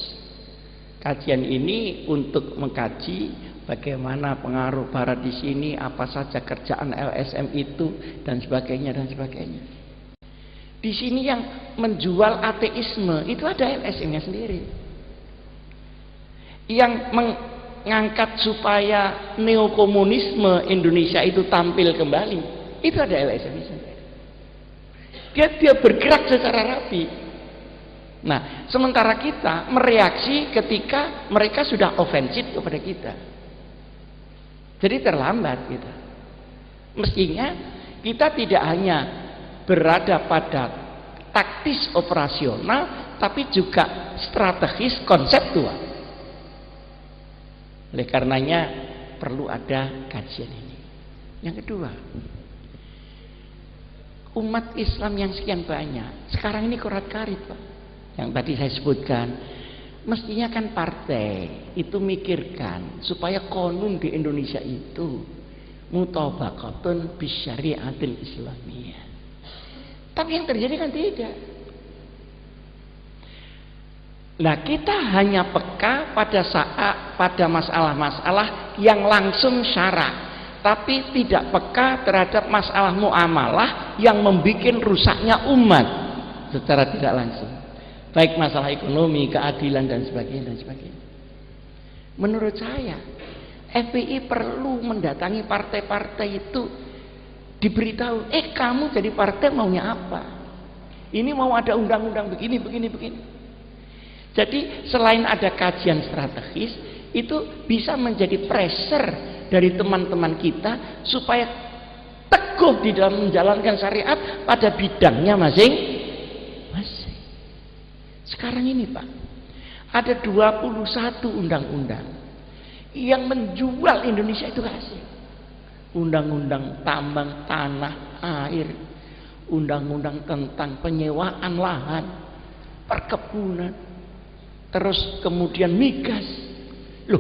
Speaker 1: Kajian ini untuk mengkaji bagaimana pengaruh barat di sini, apa saja kerjaan LSM itu dan sebagainya dan sebagainya. Di sini yang menjual ateisme itu ada LSM-nya sendiri. Yang mengangkat supaya neokomunisme Indonesia itu tampil kembali, itu ada LSM-nya sendiri. Dia bergerak secara rapi. Nah, sementara kita mereaksi ketika mereka sudah ofensif kepada kita. Jadi terlambat kita. Mestinya kita tidak hanya berada pada taktis operasional, tapi juga strategis konseptual. Oleh karenanya perlu ada kajian ini. Yang kedua, umat Islam yang sekian banyak sekarang ini korat-karit Pak, yang tadi saya sebutkan. Mestinya kan partai itu mikirkan supaya konun di Indonesia itu mutabaqatun bisyariatil islamiyah. Tapi yang terjadi kan tidak. Nah, kita hanya peka pada masalah-masalah yang langsung syara, tapi tidak peka terhadap masalah muamalah yang membuat rusaknya umat secara tidak langsung, baik masalah ekonomi, keadilan dan sebagainya dan sebagainya. Menurut saya FPI perlu mendatangi partai-partai itu, diberitahu, kamu jadi partai maunya apa? Ini mau ada undang-undang begini. Jadi selain ada kajian strategis, itu bisa menjadi pressure dari teman-teman kita supaya teguh di dalam menjalankan syariat pada bidangnya masing-masing. Sekarang ini Pak, ada 21 undang-undang yang menjual Indonesia itu hasil. Undang-undang tambang tanah air, undang-undang tentang penyewaan lahan, perkebunan, terus kemudian migas. Loh,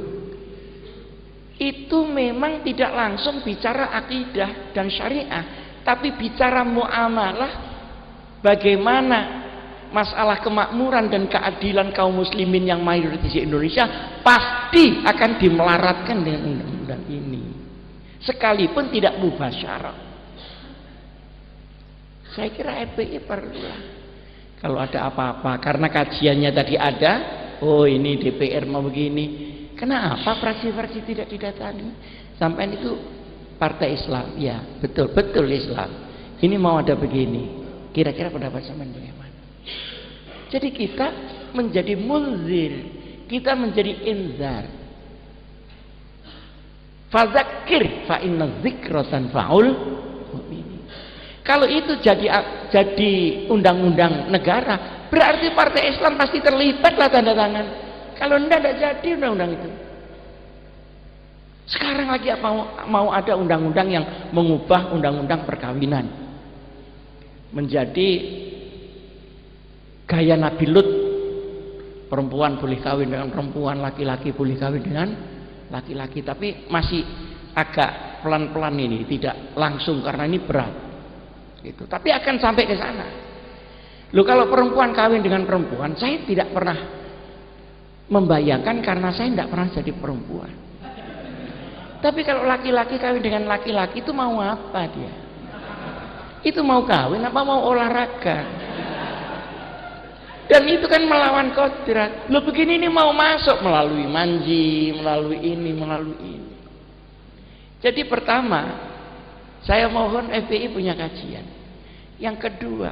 Speaker 1: itu memang tidak langsung bicara akidah dan syariah, tapi bicara muamalah, bagaimana masalah kemakmuran dan keadilan kaum muslimin yang mayoritas di Indonesia pasti akan dimelaratkan dengan undang-undang ini, sekalipun tidak mubasyarah. Saya kira FPI perlulah kalau ada apa-apa, karena kajiannya tadi ada, oh ini DPR mau begini, kenapa fraksi-fraksi tidak didatangi? Sampai itu partai Islam, ya betul Islam, ini mau ada begini, kira-kira pendapat sampean bagaimana? Jadi kita menjadi munzir, kita menjadi inzar. Fadzakir fa inna dzikra tanfa'ul mu'minin. Kalau itu jadi undang-undang negara, berarti partai Islam pasti terlibat lah tanda tangan. Kalau tidak jadi undang-undang itu. Sekarang lagi mau ada undang-undang yang mengubah undang-undang perkawinan menjadi gaya Nabi Lut, perempuan boleh kawin dengan perempuan, laki-laki boleh kawin dengan laki-laki, tapi masih agak pelan-pelan ini, tidak langsung karena ini berat gitu. Tapi akan sampai ke sana. Loh, kalau perempuan kawin dengan perempuan, saya tidak pernah membayangkan karena saya tidak pernah jadi perempuan. Tapi kalau laki-laki kawin dengan laki-laki itu mau apa dia? Itu mau kawin apa mau olahraga? Dan itu kan melawan kodrat. Lo begini ini mau masuk melalui manji, melalui ini, melalui ini. Jadi pertama, saya mohon FPI punya kajian. Yang kedua,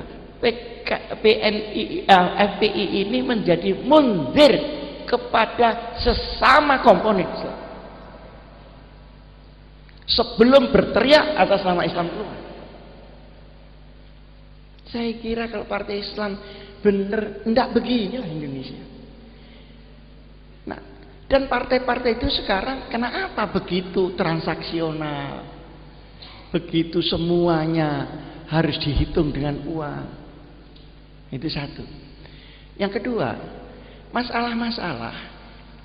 Speaker 1: FPI ini menjadi munzir kepada sesama komponen Islam. Sebelum berteriak atas nama Islam keluar. Saya kira kalau partai Islam bener, enggak beginilah Indonesia. Nah, dan partai-partai itu sekarang kenapa begitu transaksional? Begitu semuanya harus dihitung dengan uang. Itu satu. Yang kedua, masalah-masalah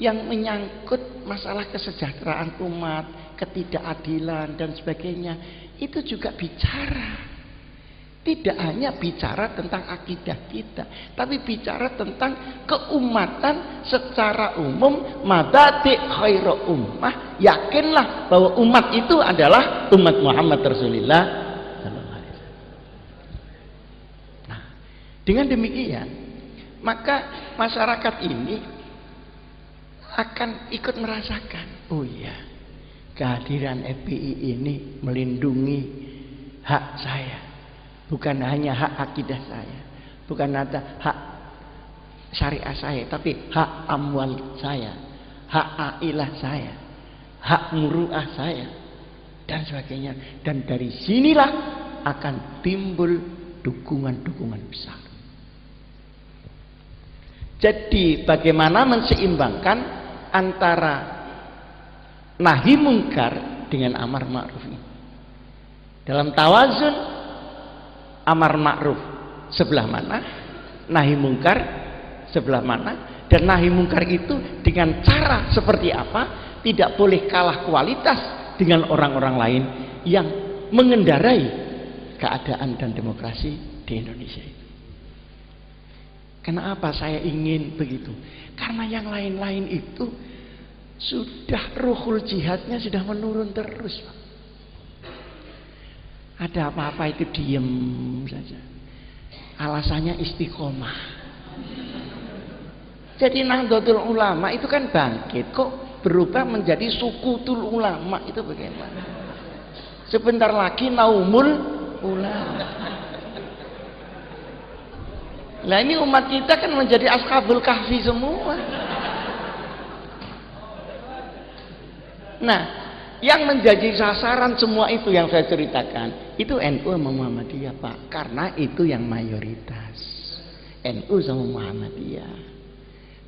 Speaker 1: yang menyangkut masalah kesejahteraan umat, ketidakadilan dan sebagainya, itu juga bicara. Tidak hanya bicara tentang akidah kita, tapi bicara tentang keumatan secara umum, mabadi' khairu ummah. Yakinlah bahwa umat itu adalah umat Muhammad Rasulullah. Nah, dengan demikian, maka masyarakat ini akan ikut merasakan, oh iya, kehadiran FPI ini melindungi hak saya. Bukan hanya hak akidah saya, bukan ada hak syariah saya, tapi hak amwal saya, hak ailah saya, hak muruah saya, dan sebagainya. Dan dari sinilah akan timbul dukungan-dukungan besar. Jadi bagaimana menseimbangkan antara nahi mungkar dengan amar ma'ruf ini? Dalam tawazun, amar ma'ruf sebelah mana, nahi mungkar sebelah mana, dan nahi mungkar itu dengan cara seperti apa, tidak boleh kalah kualitas dengan orang-orang lain yang mengendarai keadaan dan demokrasi di Indonesia itu. Kenapa saya ingin begitu? Karena yang lain-lain itu sudah ruhul jihadnya sudah menurun terus, Pak. Ada apa-apa itu diem saja. Alasannya istiqomah. Jadi Nahdlatul Ulama itu kan bangkit, kok berubah menjadi Sukutul Ulama, itu bagaimana? Sebentar lagi Naumul Ulama. Nah ini umat kita kan menjadi Ashabul Kahfi semua. Nah, yang menjadi sasaran semua itu yang saya ceritakan itu NU sama Muhammadiyah, Pak, karena itu yang mayoritas. NU sama Muhammadiyah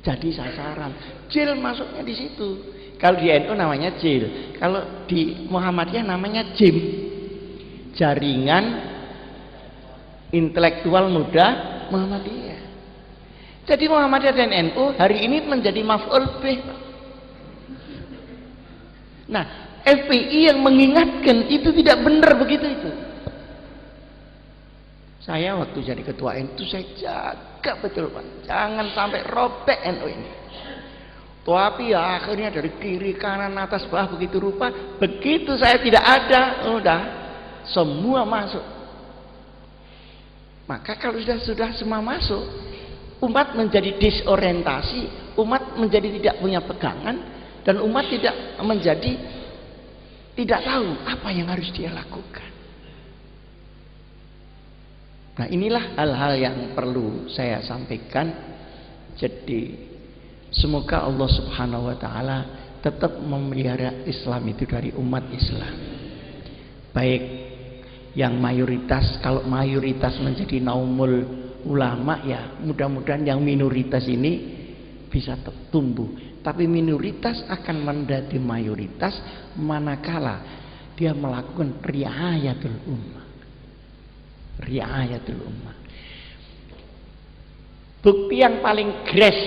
Speaker 1: jadi sasaran. JIL masuknya di situ. Kalau di NU namanya JIL, kalau di Muhammadiyah namanya JIM, Jaringan Intelektual Muda Muhammadiyah. Jadi Muhammadiyah dan NU hari ini menjadi maf'ul bih. Nah, FPI yang mengingatkan itu tidak benar begitu itu. Saya waktu jadi ketua NU saya jaga betul, Pak. Jangan sampai robek NU ini. Tapi ya akhirnya dari kiri kanan atas bawah begitu rupa. Begitu saya tidak ada, udah semua masuk. Maka kalau sudah semua masuk, umat menjadi disorientasi, umat menjadi tidak punya pegangan, dan umat tidak tahu apa yang harus dia lakukan. Nah inilah hal-hal yang perlu saya sampaikan. Jadi semoga Allah Subhanahu wa ta'ala tetap memelihara Islam itu dari umat Islam. Baik yang mayoritas, kalau mayoritas menjadi naumul ulama, ya mudah-mudahan yang minoritas ini bisa tumbuh. Tapi minoritas akan menjadi mayoritas manakala dia melakukan riayatul ummah. Riayatul ummah. Bukti yang paling gres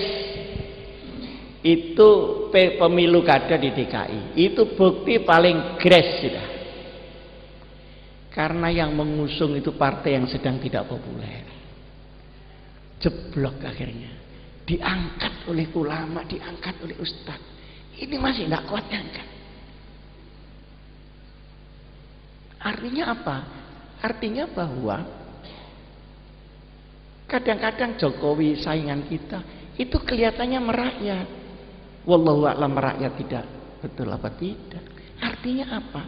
Speaker 1: itu pemilu kada di DKI. Itu bukti paling gres sudah. Karena yang mengusung itu partai yang sedang tidak populer. Jeblok akhirnya. Diangkat oleh ulama, diangkat oleh ustadz. Ini masih tidak kuat diangkat. Artinya apa? Artinya bahwa kadang-kadang Jokowi saingan kita itu kelihatannya merakyat. Wallahu a'lam merakyat tidak betul apa tidak. Artinya apa?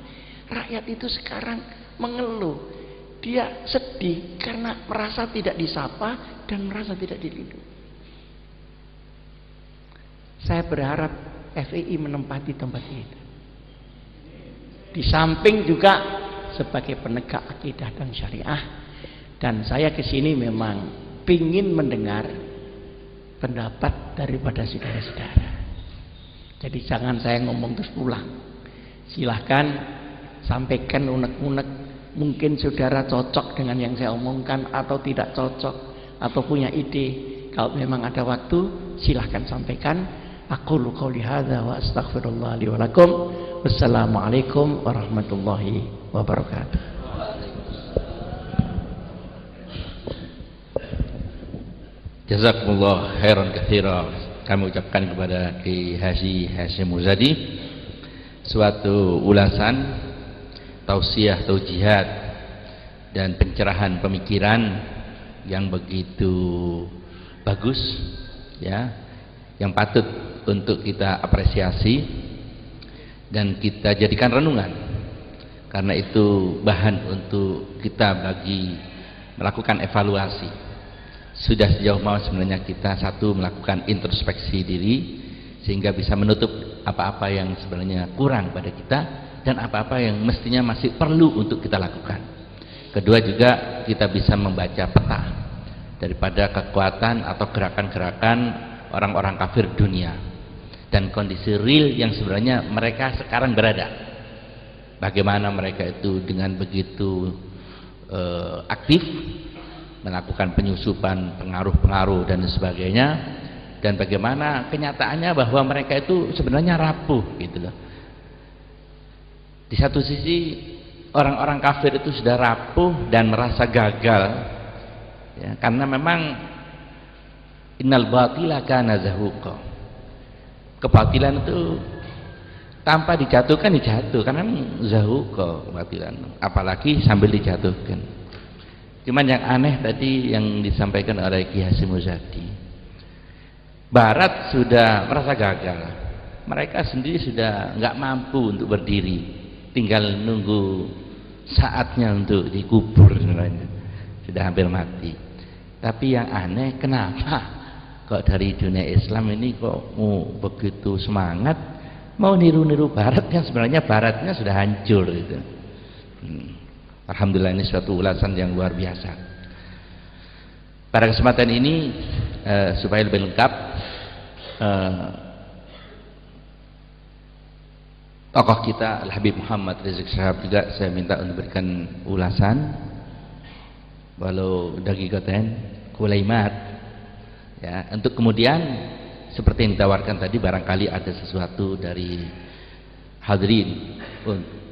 Speaker 1: Rakyat itu sekarang mengeluh. Dia sedih karena merasa tidak disapa dan merasa tidak dilindungi. Saya berharap FPI menempati tempat itu. Di samping juga sebagai penegak akidah dan syariah. Dan saya kesini memang ingin mendengar pendapat daripada saudara-saudara. Jadi jangan saya ngomong terus pulang. Silahkan sampaikan unek-unek. Mungkin saudara cocok dengan yang saya omongkan atau tidak cocok, atau punya ide. Kalau memang ada waktu, silahkan sampaikan. Aqulu qouli hadza wa astaghfirullah li wa lakum. Wassalamualaikum warahmatullahi wabarakatuh.
Speaker 2: Jazakumullah khairan katsira. Kami ucapkan kepada Ki Haji Hasyim Muzadi suatu ulasan tausiah, taujihat dan pencerahan pemikiran yang begitu bagus, ya, yang patut untuk kita apresiasi dan kita jadikan renungan. Karena itu bahan untuk kita bagi melakukan evaluasi. Sudah sejauh mana sebenarnya kita satu melakukan introspeksi diri sehingga bisa menutup apa-apa yang sebenarnya kurang pada kita dan apa-apa yang mestinya masih perlu untuk kita lakukan. Kedua juga kita bisa membaca peta daripada kekuatan atau gerakan-gerakan orang-orang kafir dunia dan kondisi real yang sebenarnya mereka sekarang berada. Bagaimana mereka itu dengan begitu aktif melakukan penyusupan pengaruh-pengaruh dan sebagainya, dan bagaimana kenyataannya bahwa mereka itu sebenarnya rapuh gitu loh. Di satu sisi orang-orang kafir itu sudah rapuh dan merasa gagal, ya, karena memang innal batila kana zahuqa. Kebatilan itu tanpa dijatuhkan dijatuhkan, kan zahuqa kebatilan, apalagi sambil dijatuhkan. Cuman yang aneh tadi yang disampaikan oleh Ki Hasyim Muzadi, Barat sudah merasa gagal, mereka sendiri sudah nggak mampu untuk berdiri, tinggal nunggu saatnya untuk dikubur sebenarnya, sudah hampir mati. Tapi yang aneh, kenapa kok dari dunia Islam ini kok mau begitu semangat mau niru-niru Barat, yang sebenarnya Baratnya sudah hancur gitu. Alhamdulillah, ini suatu ulasan yang luar biasa. Pada kesempatan ini supaya lebih lengkap, tokoh kita Al-Habib Muhammad Rizik Syihab juga saya minta untuk berikan ulasan walau daqiqatain kulaimat, ya, untuk kemudian seperti yang ditawarkan tadi, barangkali ada sesuatu dari hadirin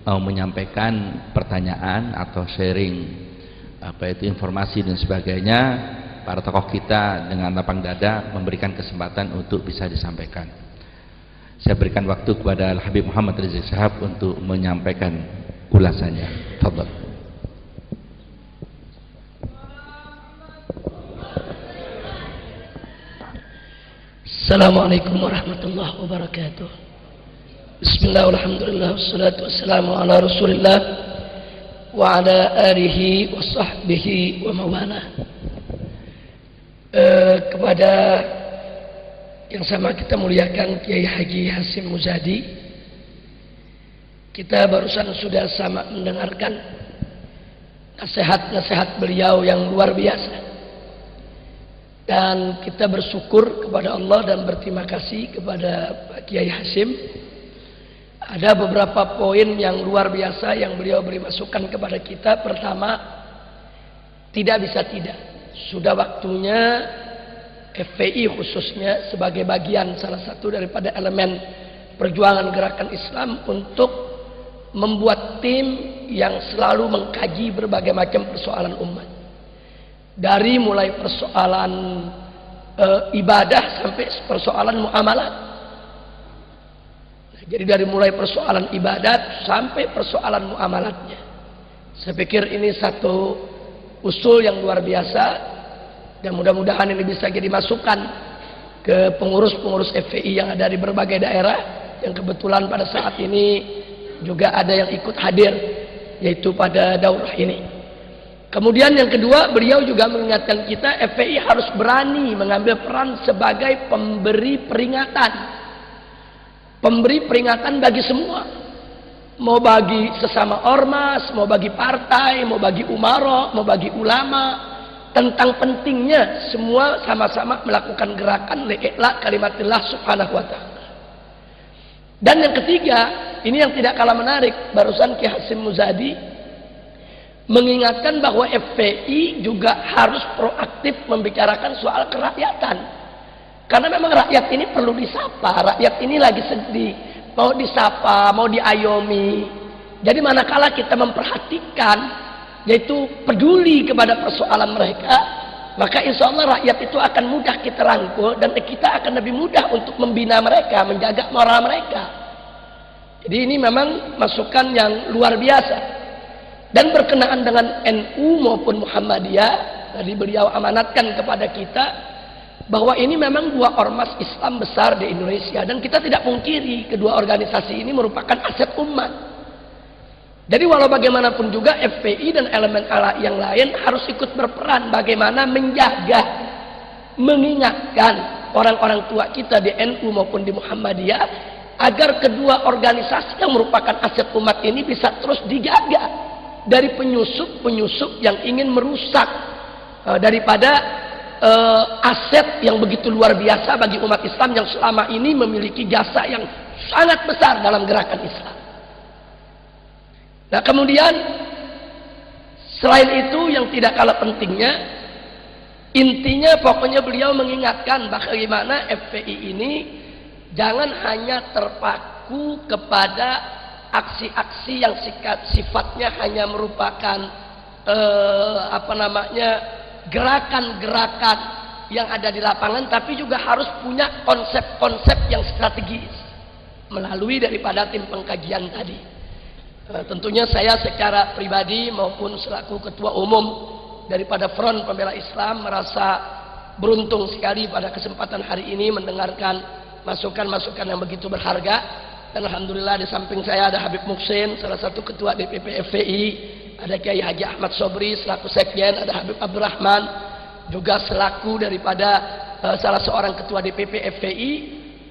Speaker 2: mau menyampaikan pertanyaan atau sharing apa itu informasi dan sebagainya, para tokoh kita dengan lapang dada memberikan kesempatan untuk bisa disampaikan. Saya berikan waktu kepada Al-Habib Muhammad Rizik Syihab untuk menyampaikan ulasannya. Tafadhol.
Speaker 3: Assalamualaikum warahmatullahi wabarakatuh. Bismillah, alhamdulillah, wassalatu wassalamu ala rasulillah wa ala alihi wa sahbihi wa mawalah. Kepada yang sama kita muliakan Kiai Haji Hasyim Muzadi, kita barusan sudah sama mendengarkan nasihat-nasihat beliau yang luar biasa, dan kita bersyukur kepada Allah dan berterima kasih kepada Pak Kiai Hasyim. Ada beberapa poin yang luar biasa yang beliau beri masukan kepada kita. Pertama, tidak bisa tidak, sudah waktunya FPI khususnya sebagai bagian salah satu daripada elemen perjuangan gerakan Islam untuk membuat tim yang selalu mengkaji berbagai macam persoalan umat, dari mulai persoalan ibadah sampai persoalan muamalat. Jadi dari mulai persoalan ibadat sampai persoalan muamalatnya. Saya pikir ini satu usul yang luar biasa dan mudah-mudahan ini bisa jadi masukan ke pengurus-pengurus FPI yang ada di berbagai daerah yang kebetulan pada saat ini juga ada yang ikut hadir yaitu pada daurah ini. Kemudian yang kedua, beliau juga mengingatkan kita FPI harus berani mengambil peran sebagai pemberi peringatan. Pemberi peringatan bagi semua. Mau bagi sesama ormas, mau bagi partai, mau bagi umaro, mau bagi ulama, tentang pentingnya semua sama-sama melakukan gerakan li'ila kalimatillah subhanahu wa ta'ala. Dan yang ketiga, ini yang tidak kalah menarik, barusan Ki Hasyim Muzadi mengingatkan bahwa FPI juga harus proaktif membicarakan soal kerakyatan. Karena memang rakyat ini perlu disapa, rakyat ini lagi sedih, mau disapa, mau diayomi. Jadi manakala kita memperhatikan, yaitu peduli kepada persoalan mereka, maka insya Allah rakyat itu akan mudah kita rangkul dan kita akan lebih mudah untuk membina mereka, menjaga moral mereka. Jadi ini memang masukan yang luar biasa. Dan berkenaan dengan NU maupun Muhammadiyah, tadi beliau amanatkan kepada kita bahwa ini memang dua ormas Islam besar di Indonesia dan kita tidak pungkiri kedua organisasi ini merupakan aset umat. Jadi walau bagaimanapun juga FPI dan elemen yang lain harus ikut berperan bagaimana menjaga, mengingatkan orang-orang tua kita di NU maupun di Muhammadiyah agar kedua organisasi yang merupakan aset umat ini bisa terus dijaga dari penyusup-penyusup yang ingin merusak daripada aset yang begitu luar biasa bagi umat Islam yang selama ini memiliki jasa yang sangat besar dalam gerakan Islam. Nah kemudian selain itu yang tidak kalah pentingnya, intinya pokoknya beliau mengingatkan bagaimana FPI ini jangan hanya terpaku kepada aksi-aksi yang sifatnya hanya merupakan gerakan-gerakan yang ada di lapangan, tapi juga harus punya konsep-konsep yang strategis melalui daripada tim pengkajian tadi. Tentunya saya secara pribadi maupun selaku ketua umum daripada Front Pembela Islam merasa beruntung sekali pada kesempatan hari ini mendengarkan masukan-masukan yang begitu berharga. Dan alhamdulillah di samping saya ada Habib Muhsin, salah satu ketua DPP FPI, ada Kiai Haji Ahmad Sobri selaku sekjen, ada Habib Abdurrahman juga selaku daripada salah seorang ketua DPP FPI,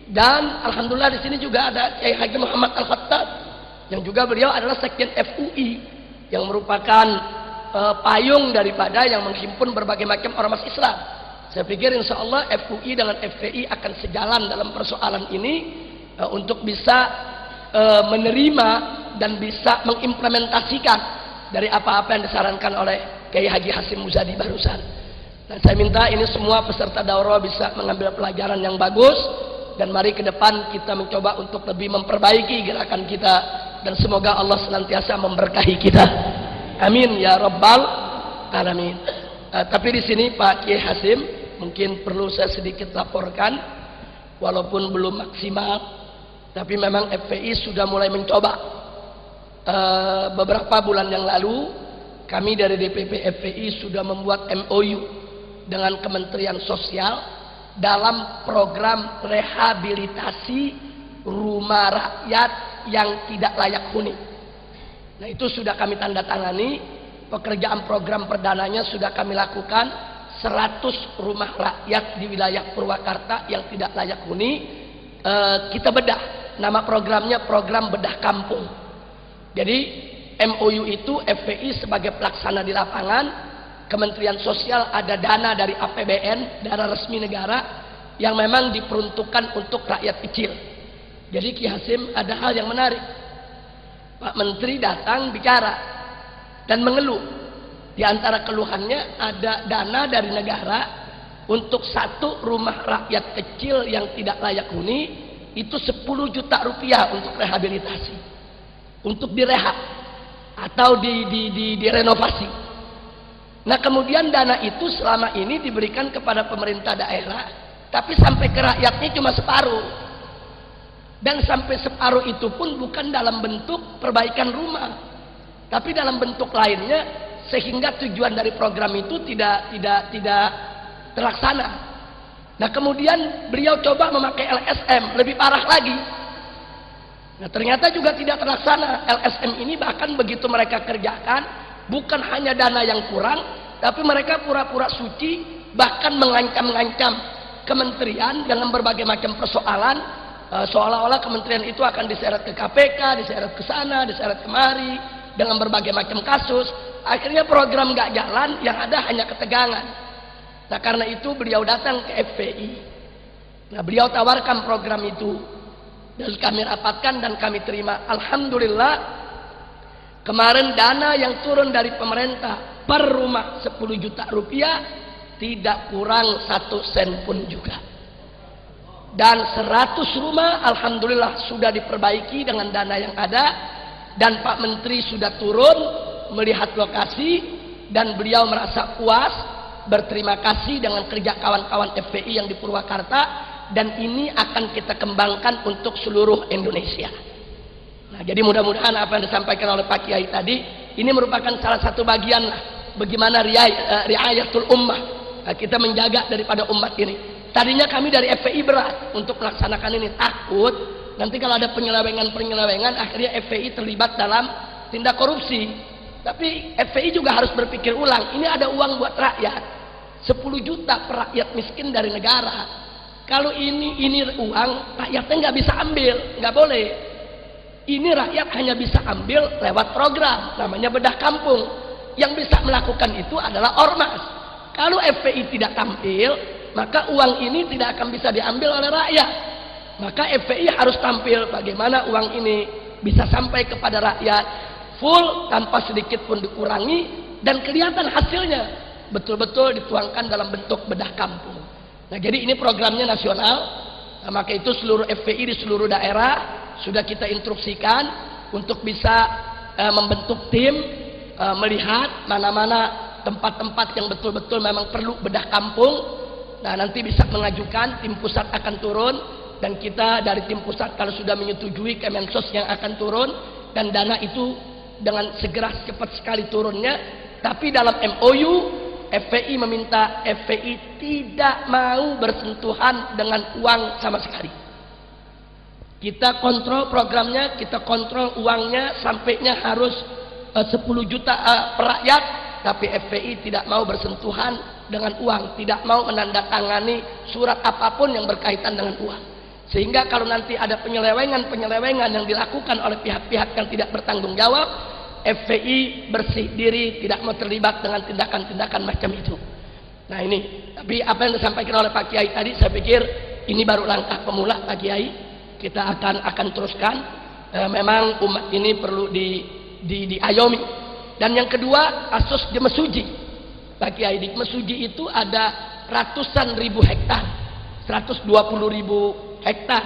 Speaker 3: dan alhamdulillah di sini juga ada Kiai Haji Muhammad Al-Khattab yang juga beliau adalah sekjen FUI yang merupakan payung daripada yang menghimpun berbagai macam ormas Islam. Saya pikir insya Allah FUI dengan FPI akan sejalan dalam persoalan ini untuk bisa menerima dan bisa mengimplementasikan dari apa-apa yang disarankan oleh Kiai Haji Hasyim Muzadi barusan. Dan saya minta ini semua peserta daurah bisa mengambil pelajaran yang bagus, dan mari ke depan kita mencoba untuk lebih memperbaiki gerakan kita, dan semoga Allah senantiasa memberkahi kita. Amin ya rabbal alamin. Tapi di sini Pak Kiai Hasyim mungkin perlu saya sedikit laporkan, walaupun belum maksimal. Tapi memang FPI sudah mulai mencoba. Beberapa bulan yang lalu kami dari DPP FPI sudah membuat MOU dengan Kementerian Sosial dalam program rehabilitasi rumah rakyat yang tidak layak huni. Nah itu sudah kami tanda tangani. Pekerjaan program perdananya sudah kami lakukan. 100 rumah rakyat di wilayah Purwakarta yang tidak layak huni kita bedah. Nama programnya program bedah kampung. Jadi MOU itu FPI sebagai pelaksana di lapangan, Kementerian Sosial ada dana dari APBN, dana resmi negara yang memang diperuntukkan untuk rakyat kecil. Jadi Ki Hasyim ada hal yang menarik. Pak Menteri datang bicara dan mengeluh. Di antara keluhannya ada dana dari negara untuk satu rumah rakyat kecil yang tidak layak huni itu 10 juta rupiah untuk rehabilitasi, untuk direhab atau direnovasi. Nah kemudian dana itu selama ini diberikan kepada pemerintah daerah, tapi sampai ke rakyatnya cuma separuh, dan sampai separuh itu pun bukan dalam bentuk perbaikan rumah, tapi dalam bentuk lainnya, sehingga tujuan dari program itu tidak terlaksana. Nah, kemudian beliau coba memakai LSM, lebih parah lagi. Nah, ternyata juga tidak terlaksana. LSM ini bahkan begitu mereka kerjakan, bukan hanya dana yang kurang, tapi mereka pura-pura suci, bahkan mengancam-ngancam kementerian dengan berbagai macam persoalan, seolah-olah kementerian itu akan diseret ke KPK, diseret ke sana, diseret kemari, dengan berbagai macam kasus. Akhirnya program gak jalan, yang ada hanya ketegangan. Nah, karena itu beliau datang ke FPI. Nah, beliau tawarkan program itu, dan kami rapatkan dan kami terima. Alhamdulillah, kemarin dana yang turun dari pemerintah per rumah 10 juta rupiah, tidak kurang 1 sen pun juga. Dan 100 rumah alhamdulillah sudah diperbaiki dengan dana yang ada, dan Pak Menteri sudah turun melihat lokasi, dan beliau merasa puas, berterima kasih dengan kerja kawan-kawan FPI yang di Purwakarta, dan ini akan kita kembangkan untuk seluruh Indonesia. Nah, jadi mudah-mudahan apa yang disampaikan oleh Pak Kiai tadi ini merupakan salah satu bagian bagaimana riayatul ummah, kita menjaga daripada umat ini. Tadinya kami dari FPI berat untuk melaksanakan ini, takut nanti kalau ada penyelewengan akhirnya FPI terlibat dalam tindak korupsi. Tapi FPI juga harus berpikir ulang, ini ada uang buat rakyat, 10 juta per rakyat miskin dari negara. Kalau ini uang rakyatnya nggak bisa ambil, nggak boleh. Ini rakyat hanya bisa ambil lewat program namanya bedah kampung. Yang bisa melakukan itu adalah ormas. Kalau FPI tidak tampil, maka uang ini tidak akan bisa diambil oleh rakyat. Maka FPI harus tampil bagaimana uang ini bisa sampai kepada rakyat full tanpa sedikit pun dikurangi, dan kelihatan hasilnya betul-betul dituangkan dalam bentuk bedah kampung. Nah, jadi ini programnya nasional. Nah, maka itu seluruh FPI di seluruh daerah sudah kita instruksikan untuk bisa membentuk tim, melihat mana-mana tempat-tempat yang betul-betul memang perlu bedah kampung. Nah, nanti bisa mengajukan, tim pusat akan turun, dan kita dari tim pusat kalau sudah menyetujui, Kemensos yang akan turun, dan dana itu dengan segera cepat sekali turunnya. Tapi dalam MOU FPI meminta FPI tidak mau bersentuhan dengan uang sama sekali. Kita kontrol programnya, kita kontrol uangnya, sampainya harus 10 juta per rakyat, tapi FPI tidak mau bersentuhan dengan uang, tidak mau menandatangani surat apapun yang berkaitan dengan uang. Sehingga kalau nanti ada penyelewengan yang dilakukan oleh pihak-pihak yang tidak bertanggung jawab, FPI bersih diri, tidak mau terlibat dengan tindakan-tindakan macam itu. Nah, ini, tapi apa yang disampaikan oleh Pak Kiai tadi, saya pikir ini baru langkah pemula Pak Kiai. Kita akan teruskan. Memang umat ini perlu diayomi. Dan yang kedua, kasus di Mesuji. Pak Kiai, di Mesuji itu ada ratusan ribu hektar, 120.000 hektar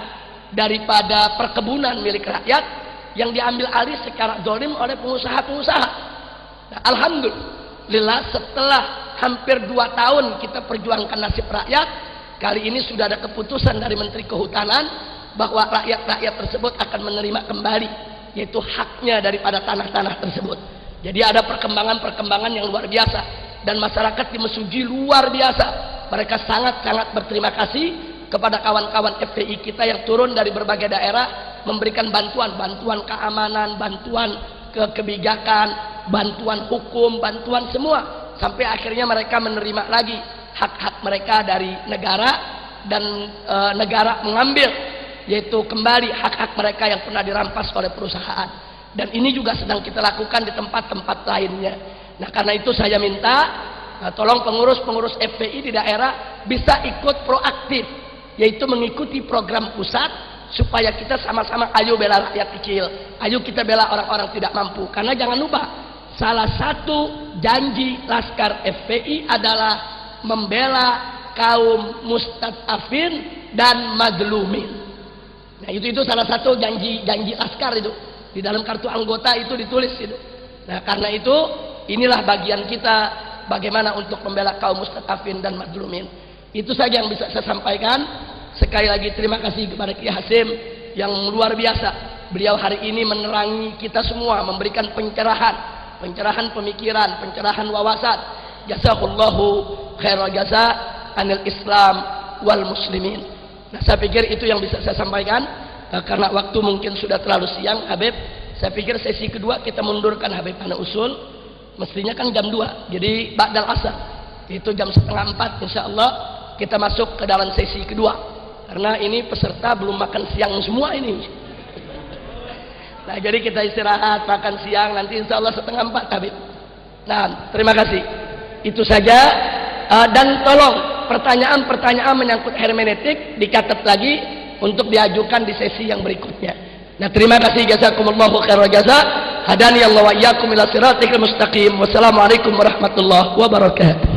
Speaker 3: daripada perkebunan milik rakyat yang diambil alih secara zalim oleh pengusaha-pengusaha. Nah, alhamdulillah setelah hampir 2 tahun kita perjuangkan nasib rakyat, kali ini sudah ada keputusan dari Menteri Kehutanan bahwa rakyat-rakyat tersebut akan menerima kembali, yaitu haknya daripada tanah-tanah tersebut. Jadi ada perkembangan-perkembangan yang luar biasa, dan masyarakat di Mesuji luar biasa. Mereka sangat-sangat berterima kasih kepada kawan-kawan FPI kita yang turun dari berbagai daerah memberikan bantuan keamanan, bantuan kebijakan, bantuan hukum, bantuan semua, sampai akhirnya mereka menerima lagi hak-hak mereka dari negara, dan negara mengambil, yaitu kembali hak-hak mereka yang pernah dirampas oleh perusahaan. Dan ini juga sedang kita lakukan di tempat-tempat lainnya. Nah, karena itu saya minta tolong pengurus-pengurus FPI di daerah bisa ikut proaktif, yaitu mengikuti program pusat, supaya kita sama-sama ayo bela rakyat kecil, ayo kita bela orang-orang tidak mampu. Karena jangan lupa, salah satu janji Laskar FPI adalah membela kaum mustadafin dan mazlumin. Nah, itu salah satu janji Laskar itu. Di dalam kartu anggota itu ditulis itu. Nah, karena itu inilah bagian kita bagaimana untuk membela kaum mustadafin dan mazlumin. Itu saja yang bisa saya sampaikan. Sekali lagi terima kasih kepada Kiai Hasim yang luar biasa. Beliau hari ini menerangi kita semua, memberikan pencerahan pencerahan pemikiran, pencerahan wawasan. Jazakallahu khairal jaza anil Islam wal muslimin. Nah, saya pikir itu yang bisa saya sampaikan. Karena waktu mungkin sudah terlalu siang, Habib, saya pikir sesi kedua kita mundurkan Habib Ana Usul. Mestinya kan jam 2, jadi ba'dal asar. Itu jam 3:30 insyaallah kita masuk ke dalam sesi kedua. Karena ini peserta belum makan siang semua ini. Nah, jadi kita istirahat, makan siang, nanti insyaallah 3:30 Habib. Nah, terima kasih. Itu saja. Dan tolong pertanyaan-pertanyaan menyangkut hermeneutik dicatat lagi untuk diajukan di sesi yang berikutnya. Nah, terima kasih, jazakumullahu khairal jaza. Hadani Allah wa iyyakum ila siratal mustaqim. Wassalamualaikum warahmatullahi wabarakatuh.